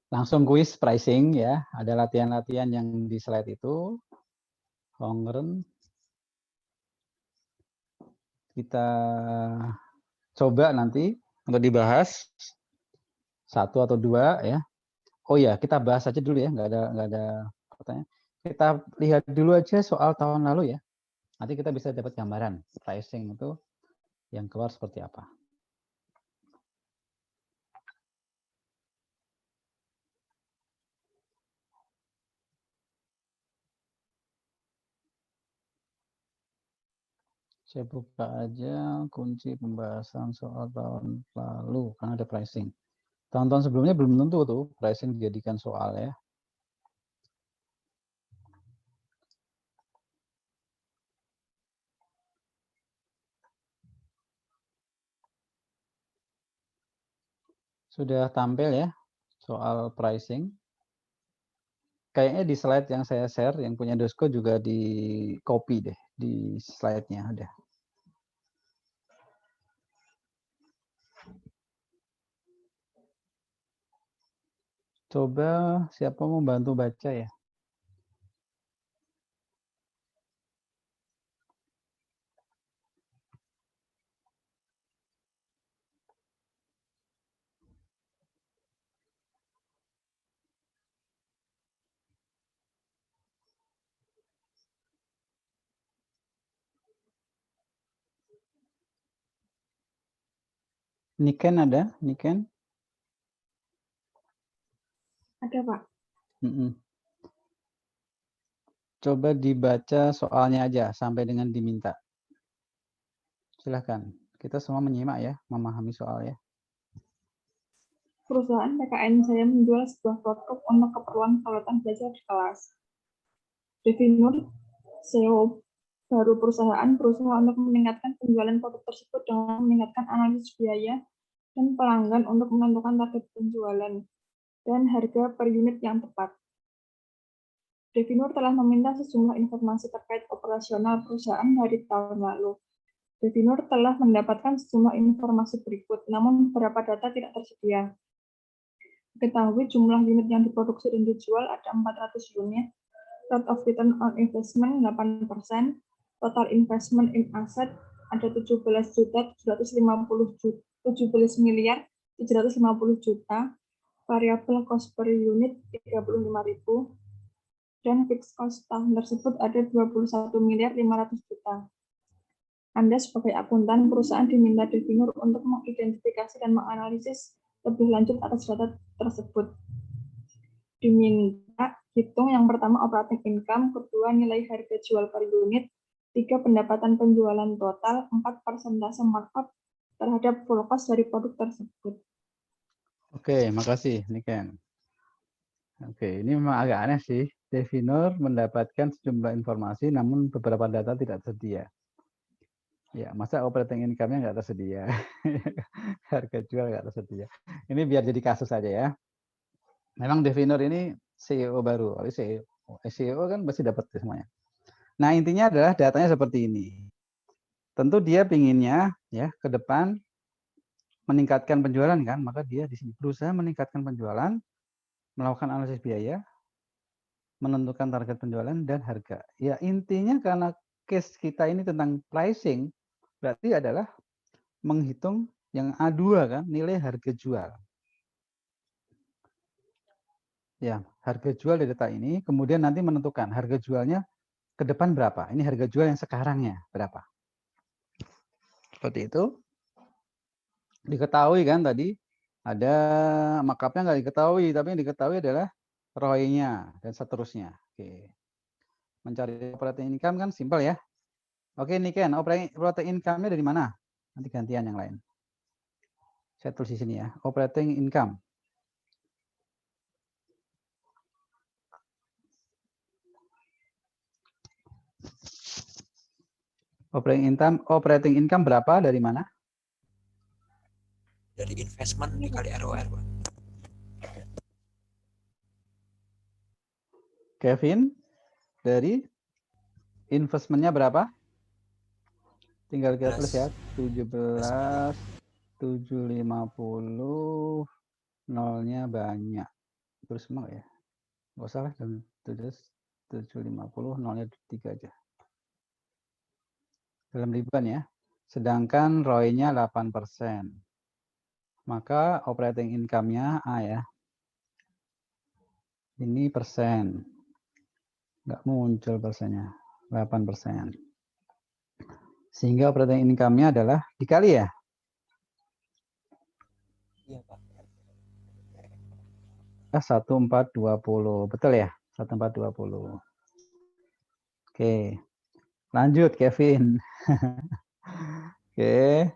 Langsung kuis pricing ya. Ada latihan-latihan yang di slide itu. Hongren. Kita coba nanti untuk dibahas 1 atau 2 ya. Oh ya, kita bahas aja dulu ya. Nggak ada pertanyaan. Kita lihat dulu aja soal tahun lalu ya. Nanti kita bisa dapat gambaran pricing itu yang keluar seperti apa. Saya buka aja kunci pembahasan soal tahun lalu karena ada pricing. Tahun-tahun sebelumnya belum tentu tuh pricing dijadikan soal ya. Sudah tampil ya soal pricing. Kayaknya di slide yang saya share, yang punya Dosko juga di copy deh di slide-nya ada. Coba siapa mau bantu baca ya? Niken ada? Niken? Ada, Pak. Coba dibaca soalnya aja sampai dengan diminta. Silahkan. Kita semua menyimak ya, memahami soal ya. Perusahaan PKN saya menjual sebuah produk untuk keperluan perawatan belajar di kelas. Devinur, CEO baru perusahaan berusaha untuk meningkatkan penjualan produk tersebut dengan meningkatkan analisis biaya dan pelanggan untuk menentukan target penjualan dan harga per unit yang tepat. Devinur telah meminta sejumlah informasi terkait operasional perusahaan dari tahun lalu. Devinur telah mendapatkan sejumlah informasi berikut, namun beberapa data tidak tersedia. Diketahui jumlah unit yang diproduksi dan dijual ada 400 unit, rate of return on investment 8%, total investment in asset ada 17 miliar 750 juta, variable cost per unit 35.000, dan fixed cost tahun tersebut ada 21 miliar 500 juta. Anda sebagai akuntan perusahaan diminta Devinur untuk mengidentifikasi dan menganalisis lebih lanjut atas data tersebut. Diminta hitung yang pertama operating income, kedua nilai harga jual per unit, 3 pendapatan penjualan total, 4 persentase markup terhadap full cost dari produk tersebut. Oke, makasih Niken. Oke, ini memang agak aneh sih. Devinur mendapatkan sejumlah informasi namun beberapa data tidak tersedia. Ya, masa operating income-nya nggak tersedia. Harga jual nggak tersedia. Ini biar jadi kasus saja ya. Memang Devinur ini CEO baru. CEO kan pasti dapat semuanya. Nah, intinya adalah datanya seperti ini. Tentu dia pinginnya ya ke depan meningkatkan penjualan kan, maka dia di sini berusaha meningkatkan penjualan, melakukan analisis biaya, menentukan target penjualan dan harga. Ya, intinya karena case kita ini tentang pricing, berarti adalah menghitung yang A2 kan, nilai harga jual. Ya, harga jual di data ini, kemudian nanti menentukan harga jualnya ke depan berapa. Ini harga jual yang sekarangnya berapa. Seperti itu. Diketahui kan tadi, ada markup-nya nggak diketahui, tapi yang diketahui adalah ROI-nya dan seterusnya. Oke. Mencari operating income kan simpel ya. Oke, Niken, operating income-nya dari mana? Nanti gantian yang lain. Saya tulis di sini ya, operating income. Operating income berapa dari mana? Dari investment dikali ROR, Pak. Kevin, dari investmentnya berapa? Tinggal kita tulis ya. 17. 750, nolnya banyak. Terus semua ya. Nggak usah lah, 750, nolnya 3 aja. Dalam ribuan ya. Sedangkan ROI-nya 8%. Maka operating income-nya A ya. Ini persen. Nggak muncul persennya. 8%. Sehingga operating income-nya adalah dikali ya. Iya, Pak. 1420. Betul ya? 1420. Oke. Lanjut Kevin. Oke.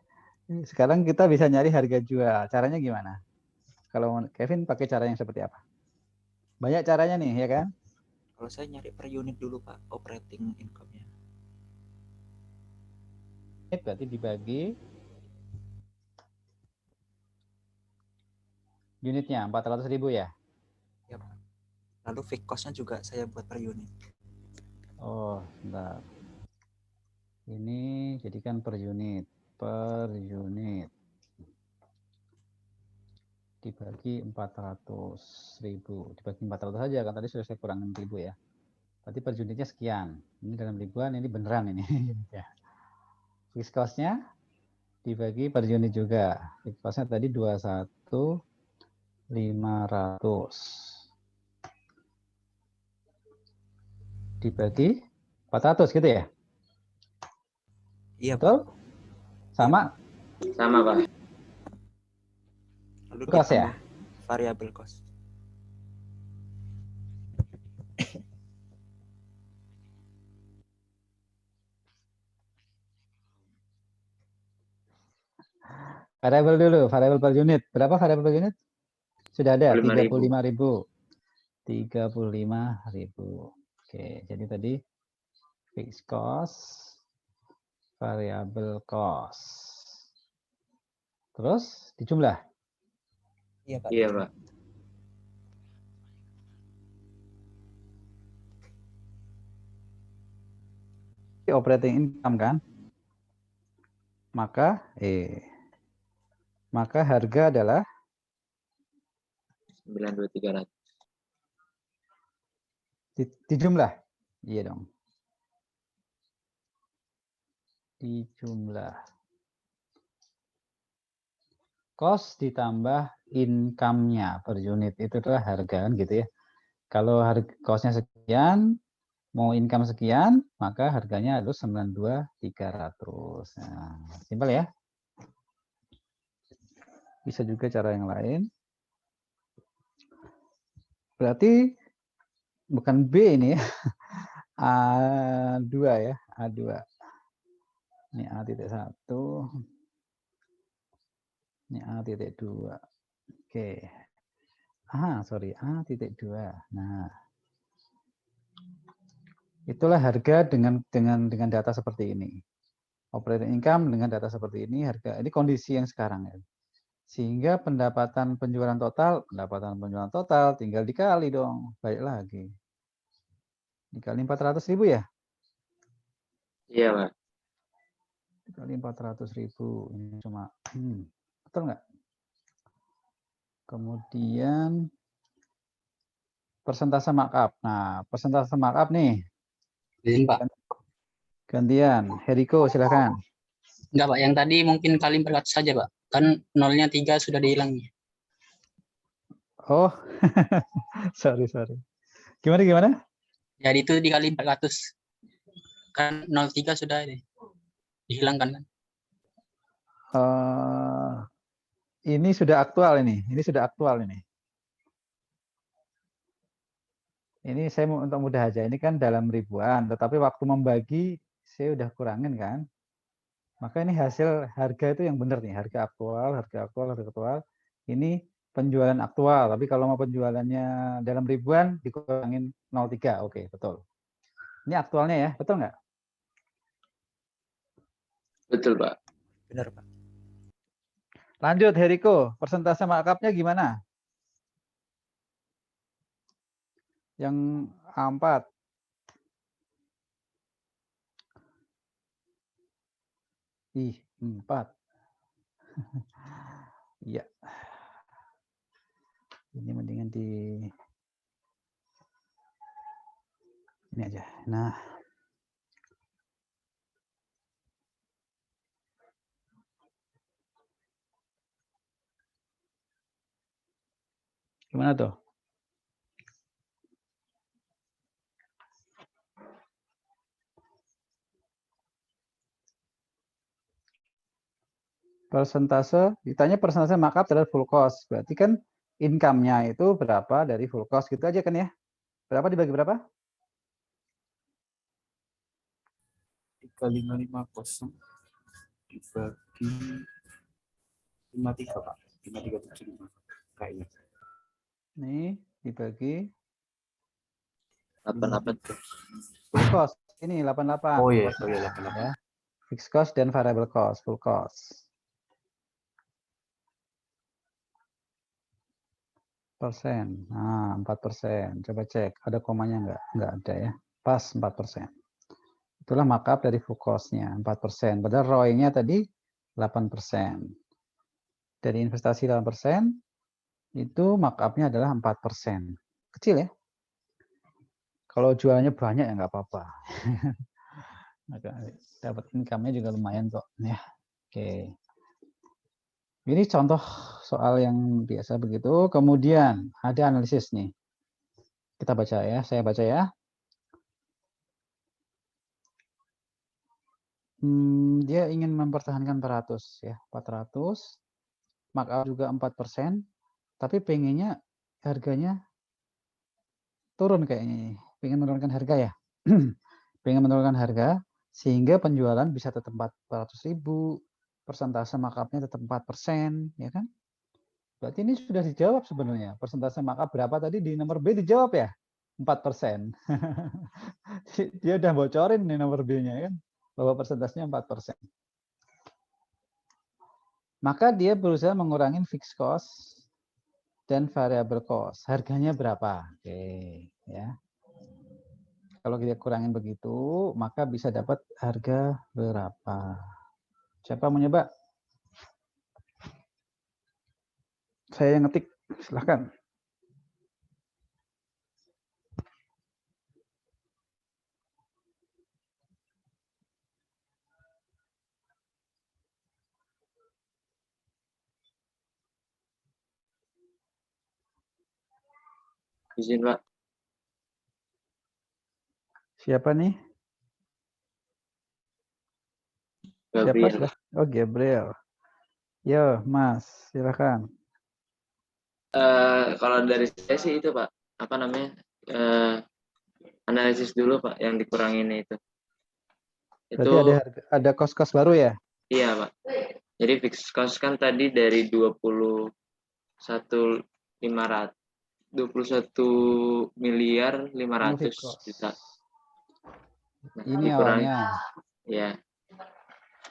Sekarang kita bisa nyari harga jual. Caranya gimana? Kalau Kevin pakai cara yang seperti apa? Banyak caranya nih, ya kan? Kalau saya nyari per unit dulu, Pak, operating income-nya. Ini berarti dibagi unitnya 400.000 ya? Ya, Pak. Lalu fixed cost-nya juga saya buat per unit. Oh, sebentar. Ini jadikan per unit. Per unit. Dibagi 400.000. Dibagi 400 saja, kan tadi sudah saya kurangin 1.000 ya. Berarti per unitnya sekian. Ini dalam ribuan, ini beneran ini. Ya. Fixed cost-nya dibagi per unit juga. Fixed cost-nya tadi 21.500. Dibagi 400 gitu ya? Iya, Betul? Pak. Sama? Sama, Pak. Lalu Cost ya? ditambah variable cost. Variable dulu, variable per unit. Berapa variable per unit? Sudah ada, 35.000. 35.000. Oke, jadi tadi fixed cost, variable cost. Terus dijumlah. Iya, Pak. Iya, Pak. Operating income kan? Maka harga adalah 92.300. dijumlah. Iya dong. Dijumlah. Cost ditambah income-nya per unit. Itu adalah harga kan gitu ya. Kalau harga cost-nya sekian, mau income sekian, maka harganya harus 92.300. Nah, simpel ya. Bisa juga cara yang lain. Berarti bukan B ini ya. A2 ya, A2. Ini A.1. Ini A.2. Oke. Sorry, A.2. Nah, itulah harga dengan data seperti ini. Operating income dengan data seperti ini, harga ini kondisi yang sekarang ya. Sehingga pendapatan penjualan total tinggal dikali dong, balik lagi. Dikali 400.000 ya? Iya, Pak. Dikali 400.000 ini cuma betul nggak? Kemudian persentase markup. Nah, persentase markup nih. Pak. Gantian, Heriko silakan. Enggak, Pak. Yang tadi mungkin kali 400 saja, Pak. Kan nolnya 3 sudah dihilang. Oh, sorry. Gimana? Jadi itu dikali 400. Kan 03 sudah dihilangkan kan? Ini sudah aktual ini. Ini saya mau untuk mudah aja. Ini kan dalam ribuan, tetapi waktu membagi saya udah kurangin kan. Maka ini hasil harga itu yang benar nih, harga aktual. Ini penjualan aktual, tapi kalau mau penjualannya dalam ribuan dikurangin 0,3. Oke, betul. Ini aktualnya ya, betul nggak? Betul, Pak. Benar, Pak. Lanjut, Heriko. Persentase markupnya gimana? Yang A4. Ih, 4. Iya. Ini mendingan di ini aja. Nah, gimana tuh? Persentase, ditanya persentase markup terhadap full cost. Berarti kan income-nya itu berapa dari full cost gitu aja kan ya? Berapa dibagi berapa? 3550 dibagi 53 Pak. 5375 kayaknya. Nih, dibagi 88. full cost. Ini 88. Oh iya, Cost-nya, 88. ya. Fixed cost dan variable cost, full cost. Persen. Nah, 4%. Coba cek, ada komanya enggak? Enggak ada ya. Pas 4%. Itulah markup dari full cost-nya, 4%. Padahal ROI-nya tadi 8%. Dari investasi 8%, itu markup-nya adalah 4%. Kecil ya. Kalau jualannya banyak ya nggak apa-apa. Dapat income-nya juga lumayan kok. Ya. Oke. Ini contoh soal yang biasa begitu. Kemudian ada analisis nih. Kita baca ya, saya baca ya. Dia ingin mempertahankan 400 ya, 400. Markup juga 4%, tapi pengennya harganya turun kayaknya. Pengen menurunkan harga ya. Pengen menurunkan harga sehingga penjualan bisa tetap 400.000, persentase markup-nya tetap 4%, ya kan? Berarti ini sudah dijawab sebenarnya. Persentase markup berapa tadi di nomor B dijawab ya? 4%. Dia udah bocorin nih nomor B-nya kan, bahwa persentasenya 4%. Maka dia berusaha mengurangi fixed cost dan variable cost. Harganya berapa? Oke, ya. Kalau kita kurangin begitu, maka bisa dapat harga berapa? Siapa mau nyoba? Saya yang ngetik, silahkan. Izin Pak. Siapa nih? Gabriel. Siapa? Oh, Gabriel. Yo, Mas, silakan. Kalau dari saya sih itu Pak, apa namanya? Analisis dulu Pak yang dikurangin itu. Berarti ada kos-kos baru ya? Iya Pak. Jadi fixed cost kan tadi dari 21 miliar 500 juta. Nah, Ini dikurangi, awalnya. ya.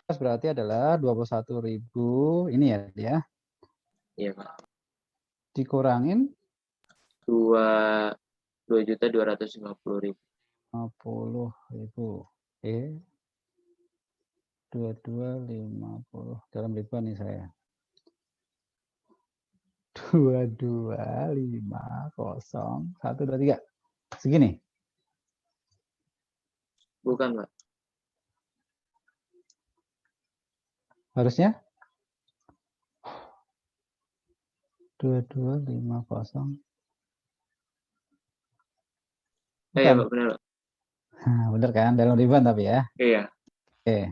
Berarti adalah 21.000 ini ya, dia. Iya Pak. Dikurangin 2.250.000. 50.000. Oke. 2250 dalam ribuan nih saya. 2250 1 2 3. Segini. Bukan Pak. Harusnya 2250. Iya Pak, benar Pak. Bener kan? Dalam ribuan tapi ya. Iya. Oke.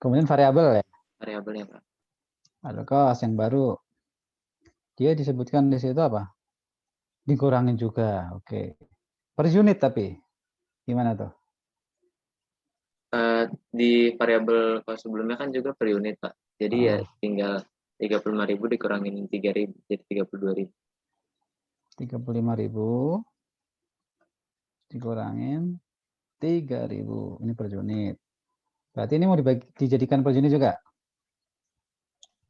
Kemudian variabel ya. Variabelnya Pak. Ada cost yang baru. Dia disebutkan di situ apa? Dikurangin juga. Oke. Per unit tapi. Gimana tuh? Di variabel cost sebelumnya kan juga per unit Pak. Jadi ya tinggal 35.000 dikurangin 3.000 jadi 32.000. 35.000 dikurangin 3.000. Ini per unit. Berarti ini mau dijadikan per unit juga?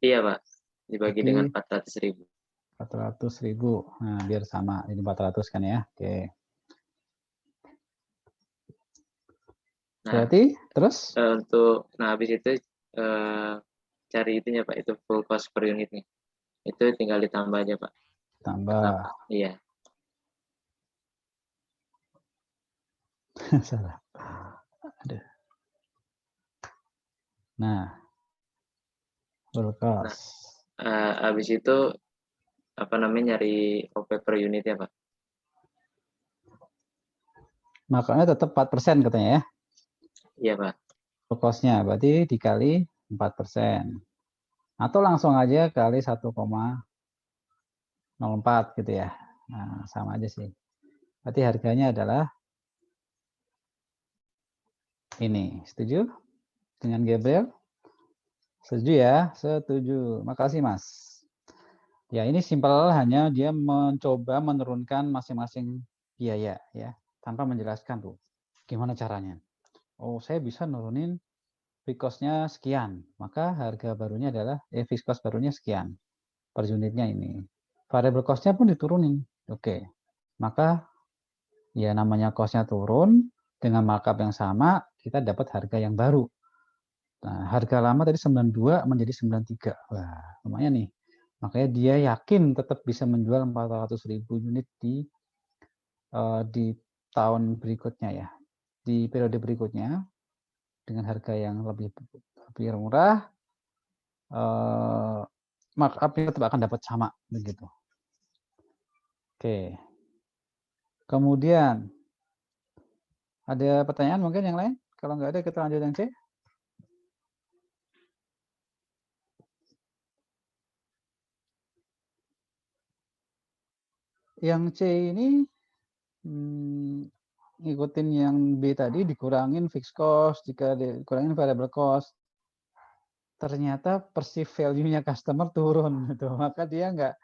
Iya Pak. Dibagi dengan 400.000. 400.000. Nah, biar sama. Ini 400 kan ya. Oke. Nah, Berarti terus habis itu cari itunya Pak, itu full cost per unitnya. Itu tinggal ditambah aja Pak. tambah. Iya. Salah. Aduh. Nah, full cost. Habis itu apa namanya, nyari OP per unit ya Pak. Makanya tetap 4% katanya ya. Iya Pak. Full cost-nya berarti dikali 4%. Atau langsung aja kali 1,04 gitu ya. Nah, sama aja sih. Berarti harganya adalah ini. Setuju dengan Gabriel? Setuju ya? Setuju. Makasih Mas. Ya ini simpel, hanya dia mencoba menurunkan masing-masing biaya ya, tanpa menjelaskan tuh gimana caranya. Oh saya bisa nurunin fixed cost-nya sekian, maka harga barunya adalah fixed cost barunya sekian per unitnya ini. Variable cost-nya pun diturunin. Oke, maka ya namanya cost-nya turun dengan markup yang sama, kita dapat harga yang baru. Nah, harga lama tadi 92 menjadi 93. Wah, lumayan nih. Makanya dia yakin tetap bisa menjual 400.000 unit di tahun berikutnya ya. Di periode berikutnya dengan harga yang lebih murah, markup-nya tetap akan dapat sama begitu. Oke. Kemudian ada pertanyaan mungkin yang lain? Kalau nggak ada kita lanjut yang C. Yang C ini ngikutin yang B tadi, dikurangin fixed cost, jika dikurangin variable cost, ternyata perceived value-nya customer turun gitu. Maka dia nggak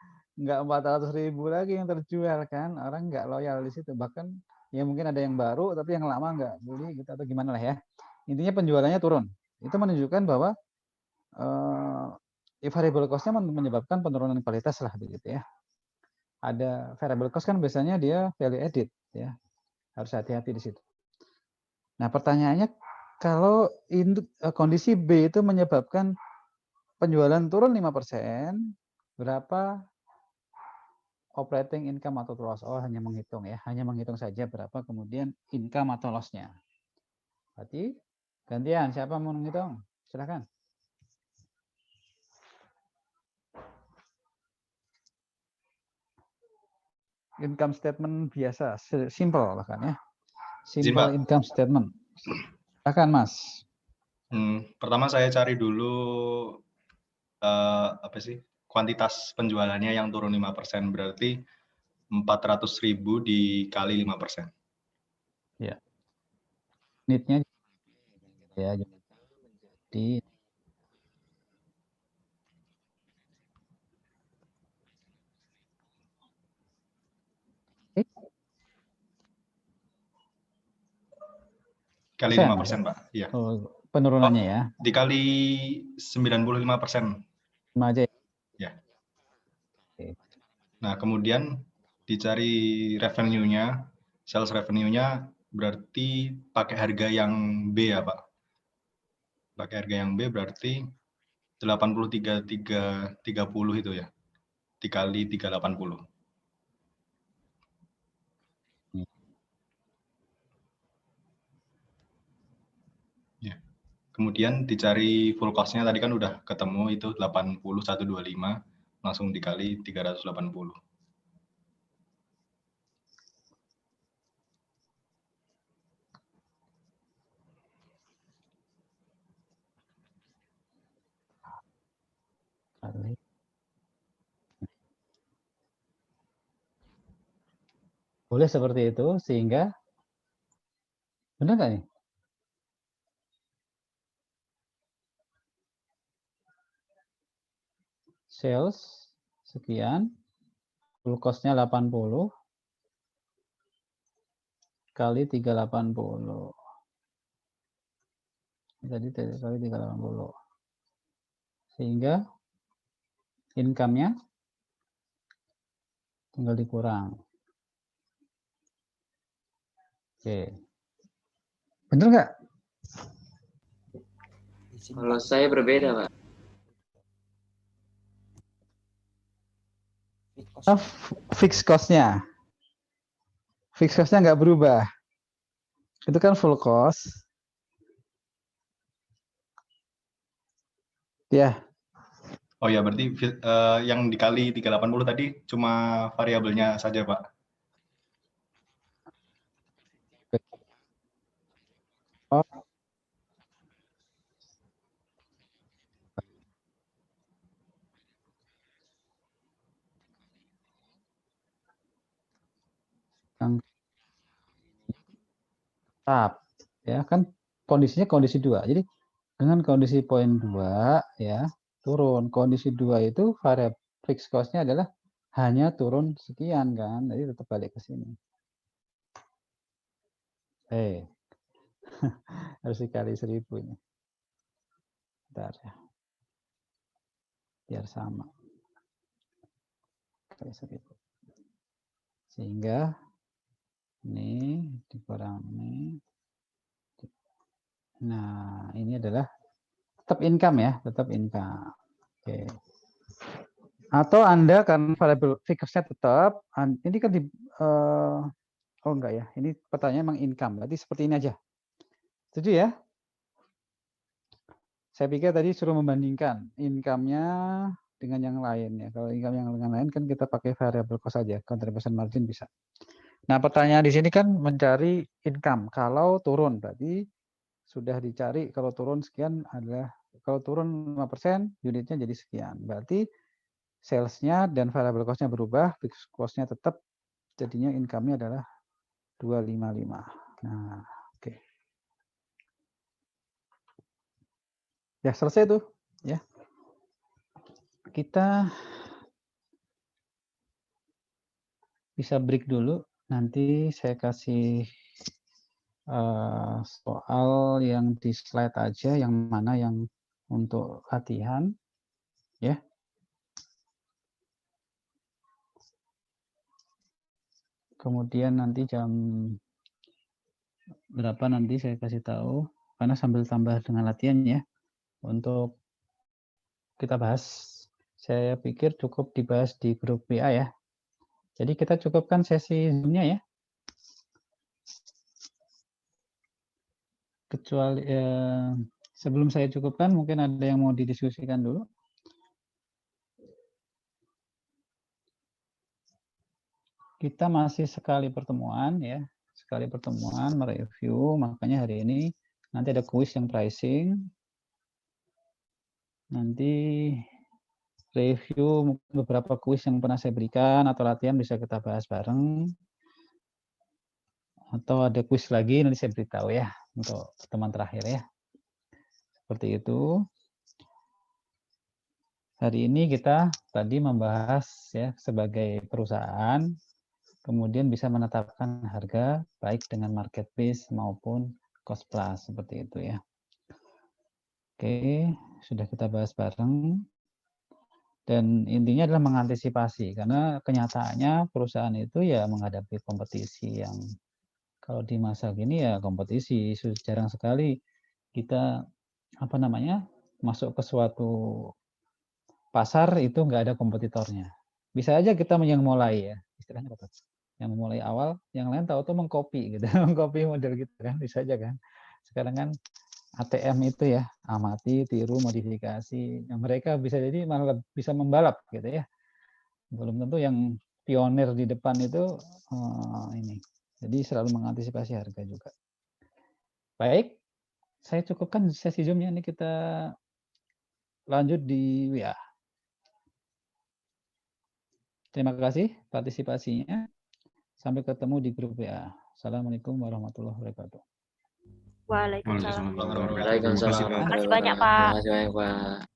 400.000 lagi yang terjual kan, orang nggak loyal di situ. Bahkan ya mungkin ada yang baru tapi yang lama nggak beli gitu atau gimana lah ya. Intinya penjualannya turun. Itu menunjukkan bahwa variable cost-nya menyebabkan penurunan kualitas lah begitu ya. Ada variable cost kan biasanya dia value added ya. Harus hati-hati di situ. Nah, pertanyaannya kalau kondisi B itu menyebabkan penjualan turun 5%, berapa operating income atau loss? Oh, hanya menghitung ya. Hanya menghitung saja berapa kemudian income atau loss-nya. Berarti gantian, siapa mau menghitung? Silakan. Income statement biasa, simple bahkan ya. Simple income statement. Silakan Mas. Pertama saya cari dulu apa sih kuantitas penjualannya yang turun 5%, berarti 400.000 dikali 5%. Ya. Unitnya ya jadi Kali 5%, Pak. Iya. Oh, penurunannya ya. Dikali 95%. Sama aja. Ya. Nah, kemudian dicari revenue-nya, sales revenue-nya berarti pakai harga yang B ya, Pak. Pakai harga yang B berarti 83.330 itu ya. Dikali 380. Ya. Kemudian dicari full cost-nya tadi kan udah ketemu itu 80.125, langsung dikali 380. Boleh seperti itu sehingga benar nggak nih? Sales sekian, full cost-nya 80 kali 380. Jadi kali 380. Sehingga income-nya tinggal dikurang. Oke. Bener nggak? Izin, Kalau Pak. saya berbeda, Pak. Fit cost. Fix cost-nya. Fix cost-nya nggak berubah. Itu kan full cost. Ya, Oh ya, berarti yang dikali 380 tadi cuma variabelnya saja, Pak. oh, yang tetap ya kan kondisinya kondisi 2. Jadi dengan kondisi poin 2 ya turun. Kondisi 2 itu variabel fixed cost-nya adalah hanya turun sekian kan. Jadi tetap balik ke sini. Harus dikali 1000 ini. Bentar ya. Biar sama. Kali 1000. Sehingga ini dikurang ini. Nah, ini adalah tetap income ya, tetap income. Oke. Atau Anda kan variable fixed-nya tetap, ini kan oh enggak ya, ini pertanyaan memang income, berarti seperti ini aja. Setuju ya? Saya pikir tadi suruh membandingkan income-nya dengan yang lain ya. Kalau income yang dengan lain kan kita pakai variable cost saja, contribution margin bisa. Nah, pertanyaan di sini kan mencari income. Kalau turun berarti sudah dicari, kalau turun sekian adalah, kalau turun 5%, unitnya jadi sekian. Berarti sales-nya dan variable cost-nya berubah, fixed cost-nya tetap, jadinya income-nya adalah 255. Nah, oke. Ya, selesai tuh. Ya. Kita bisa break dulu. Nanti saya kasih soal yang di slide aja, yang mana yang untuk latihan. Ya. Kemudian nanti jam berapa nanti saya kasih tahu, karena sambil tambah dengan latihan ya. Untuk kita bahas, saya pikir cukup dibahas di grup WA ya. Jadi kita cukupkan sesi Zoom-nya ya. Kecuali sebelum saya cukupkan, mungkin ada yang mau didiskusikan dulu. Kita masih sekali pertemuan ya, sekali pertemuan mereview, makanya hari ini nanti ada kuis yang pricing. Nanti review beberapa kuis yang pernah saya berikan atau latihan bisa kita bahas bareng. Atau ada kuis lagi nanti saya beritahu ya untuk teman terakhir ya. Seperti itu. Hari ini kita tadi membahas ya sebagai perusahaan kemudian bisa menetapkan harga baik dengan marketplace maupun cost plus seperti itu ya. Oke, sudah kita bahas bareng. Dan intinya adalah mengantisipasi karena kenyataannya perusahaan itu ya menghadapi kompetisi yang kalau di masa gini ya kompetisi jarang sekali kita apa namanya masuk ke suatu pasar itu nggak ada kompetitornya. Bisa aja kita yang mulai ya, istilahnya apa? Yang memulai awal, yang lain tahu tuh mengcopy gitu, mengcopy model gitu kan, bisa aja kan. Sekarang kan ATM itu ya, amati, tiru, modifikasi. Yang mereka bisa jadi malah bisa membalap gitu ya. Belum tentu yang pionir di depan itu ini. Jadi selalu mengantisipasi harga juga. Baik, saya cukupkan sesi Zoom-nya ini kita lanjut di WA. Terima kasih partisipasinya. Sampai ketemu di grup WA. Assalamualaikum warahmatullahi wabarakatuh. Waalaikumsalam. Waalaikumsalam. Terima kasih banyak, Pak. Terima kasih banyak, Pak.